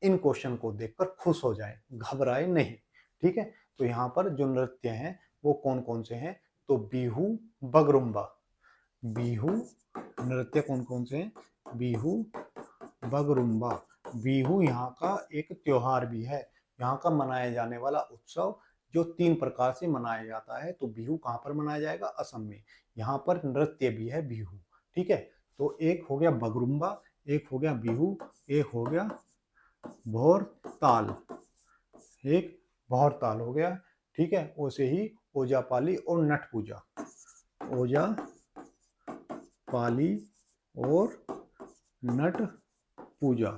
इन क्वेश्चन को देखकर खुश हो जाएं, घबराए नहीं, ठीक है। तो यहाँ पर जो नृत्य हैं वो कौन कौन से हैं, तो बिहू, बगरुम्बा, बिहू नृत्य कौन कौन से हैं, बिहू, बगरुम्बा। बिहू यहाँ का एक त्योहार भी है, यहाँ का मनाया जाने वाला उत्सव जो 3 प्रकार से मनाया जाता है। तो बिहू कहाँ पर मनाया जाएगा, असम में। यहाँ पर नृत्य भी है बिहू, ठीक है। तो एक हो गया बगरुम्बा, एक हो गया बिहू, एक हो गया भोर ताल, एक भौर ताल हो गया, ठीक है। वैसे ही ओजापाली और नट पूजा, ओजा पाली और नट पूजा,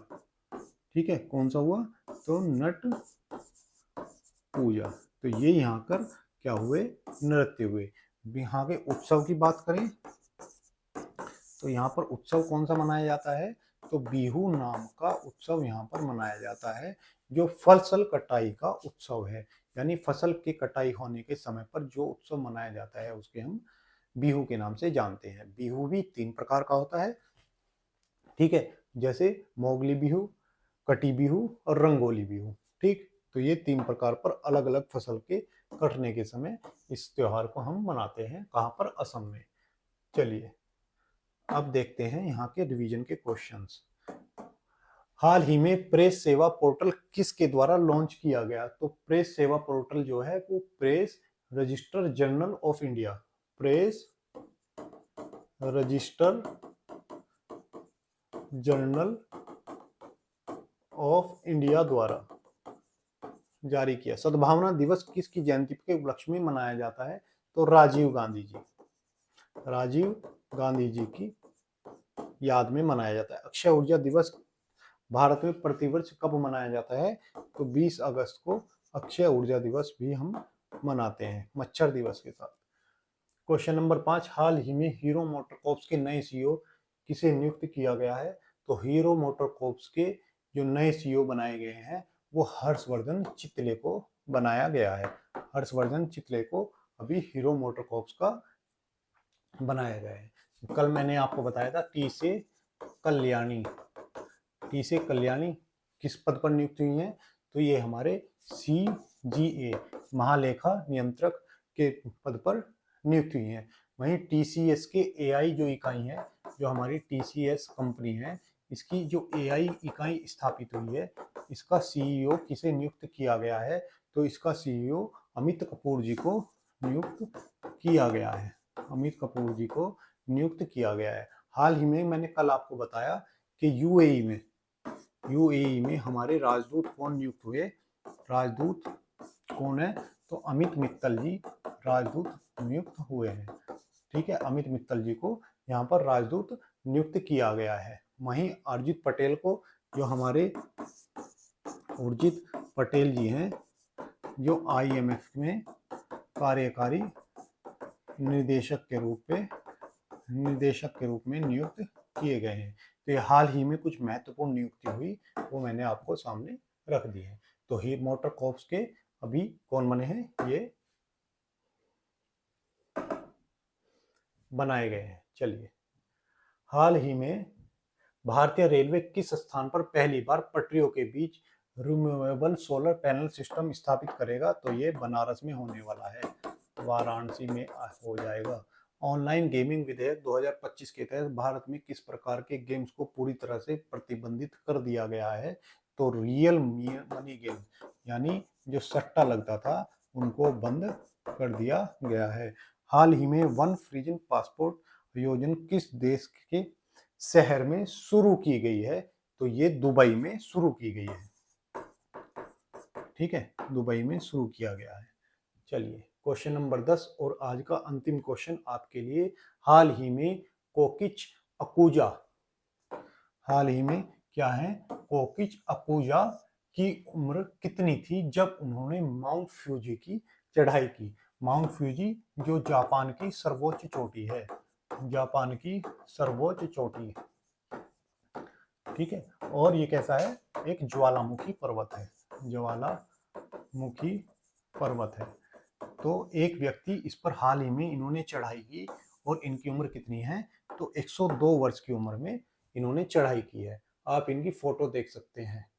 ठीक है। कौन सा हुआ, तो नट पूजा। तो ये यहाँ कर क्या हुए, नृत्य हुए। यहाँ के उत्सव की बात करें तो यहाँ पर उत्सव कौन सा मनाया जाता है, तो बिहू नाम का उत्सव यहाँ पर मनाया जाता है, जो फसल कटाई का उत्सव है। यानी फसल की कटाई होने के समय पर जो उत्सव मनाया जाता है उसके हम बिहू के नाम से जानते हैं। बिहू भी 3 प्रकार का होता है, ठीक है, जैसे मोगली बिहू, कटी बिहू और रंगोली बिहू, ठीक। तो ये 3 प्रकार पर अलग अलग फसल के कटने के समय इस त्योहार को हम मनाते हैं, कहाँ पर, असम में। चलिए अब देखते हैं यहाँ के रिवीजन के क्वेश्चंस। हाल ही में प्रेस सेवा पोर्टल किसके द्वारा लॉन्च किया गया, तो प्रेस सेवा पोर्टल जो है वो press register journal of India, press register journal of India द्वारा जारी किया। सद्भावना दिवस किसकी जयंती के उपलक्ष्य में मनाया जाता है, तो राजीव गांधी जी, राजीव गांधी जी की याद में मनाया जाता है। अक्षय ऊर्जा दिवस भारत में प्रतिवर्ष कब मनाया जाता है, तो 20 अगस्त को अक्षय ऊर्जा दिवस भी हम मनाते हैं, मच्छर दिवस के साथ। क्वेश्चन नंबर 5, हाल ही में हीरो मोटरकॉर्प्स के नए सीईओ किसे नियुक्त किया गया है, तो हीरो मोटरकॉर्प्स के जो नए सीईओ बनाए गए हैं वो हर्षवर्धन चितले को बनाया गया है। हर्षवर्धन चितले को अभी हीरो मोटरकॉर्प्स का बनाया गया है। कल मैंने आपको बताया था टी से कल्याणी, टी से कल्याणी किस पद पर नियुक्त हुई हैं, तो ये हमारे CGA महालेखा नियंत्रक के पद पर नियुक्त हुई हैं। वहीं TCS के AI जो इकाई है, जो हमारी TCS कंपनी है, इसकी जो AI इकाई स्थापित हुई है, इसका CEO किसे नियुक्त किया गया है, तो इसका CEO अमित कपूर जी को नियुक्त किया गया है, अमित कपूर जी को नियुक्त किया गया है। हाल ही में मैंने कल आपको बताया कि यूएई में हमारे राजदूत कौन नियुक्त हुए, राजदूत कौन है, तो अमित मित्तल जी राजदूत नियुक्त हुए हैं, ठीक है। अमित मित्तल जी को यहाँ पर राजदूत नियुक्त किया गया है। वहीं अरिजित पटेल को, जो हमारे उर्जित पटेल जी हैं, जो आईएमएफ में कार्यकारी निर्देशक के रूप में नियुक्त किए गए हैं। तो ये हाल ही में कुछ महत्वपूर्ण नियुक्ति हुई, वो मैंने आपको सामने रख दी है। तो ही मोटर कॉर्प्स के अभी कौन बने हैं, ये बनाए गए हैं। चलिए, हाल ही में भारतीय रेलवे किस स्थान पर पहली बार पटरियों के बीच रिमूवेबल सोलर पैनल सिस्टम स्थापित करेगा? तो ये बनारस में होने वाला है, वाराणसी में हो जाएगा। ऑनलाइन गेमिंग विधेयक 2025 के तहत भारत में किस प्रकार के गेम्स को पूरी तरह से प्रतिबंधित कर दिया गया है? तो रियल मनी गेम, यानी जो सट्टा लगता था, उनको बंद कर दिया गया है। हाल ही में वन फ्रीजन पासपोर्ट योजना किस देश के शहर में शुरू की गई है? तो ये दुबई में शुरू की गई है। ठीक है, दुबई में शुरू किया गया है। चलिए, क्वेश्चन नंबर 10 और आज का अंतिम क्वेश्चन आपके लिए। हाल ही में कोकिच अकूजा, हाल ही में क्या है, कोकिच अकूजा की उम्र कितनी थी जब उन्होंने माउंट फ्यूजी की चढ़ाई की? माउंट फ्यूजी जो जापान की सर्वोच्च चोटी है, जापान की सर्वोच्च चोटी। ठीक है, और ये कैसा है, एक ज्वालामुखी पर्वत है, ज्वालामुखी पर्वत है। तो एक व्यक्ति इस पर हाल ही में इन्होंने चढ़ाई की, और इनकी उम्र कितनी है? तो 102 वर्ष की उम्र में इन्होंने चढ़ाई की है। आप इनकी फोटो देख सकते हैं।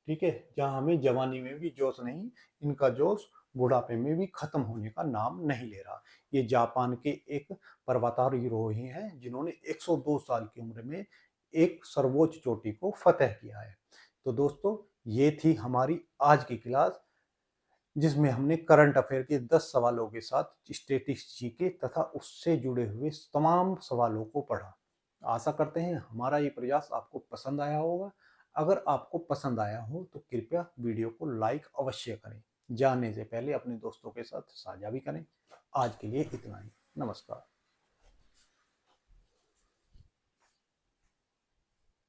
ठीक है, जहां हमें जवानी में भी जोश नहीं, इनका जोश बुढ़ापे में भी खत्म होने का नाम नहीं ले रहा। ये जापान के एक पर्वतारोही हैं जिन्होंने 102 साल की उम्र में एक सर्वोच्च चोटी को फतह किया है। तो दोस्तों, ये थी हमारी आज की क्लास, जिसमें हमने करंट अफेयर के 10 सवालों के साथ स्टैटिस्टिक्स जीके तथा उससे जुड़े हुए तमाम सवालों को पढ़ा। आशा करते हैं हमारा ये प्रयास आपको पसंद आया होगा। अगर आपको पसंद आया हो तो कृपया वीडियो को लाइक अवश्य करें। जानने से पहले अपने दोस्तों के साथ साझा भी करें। आज के लिए इतना ही। नमस्कार।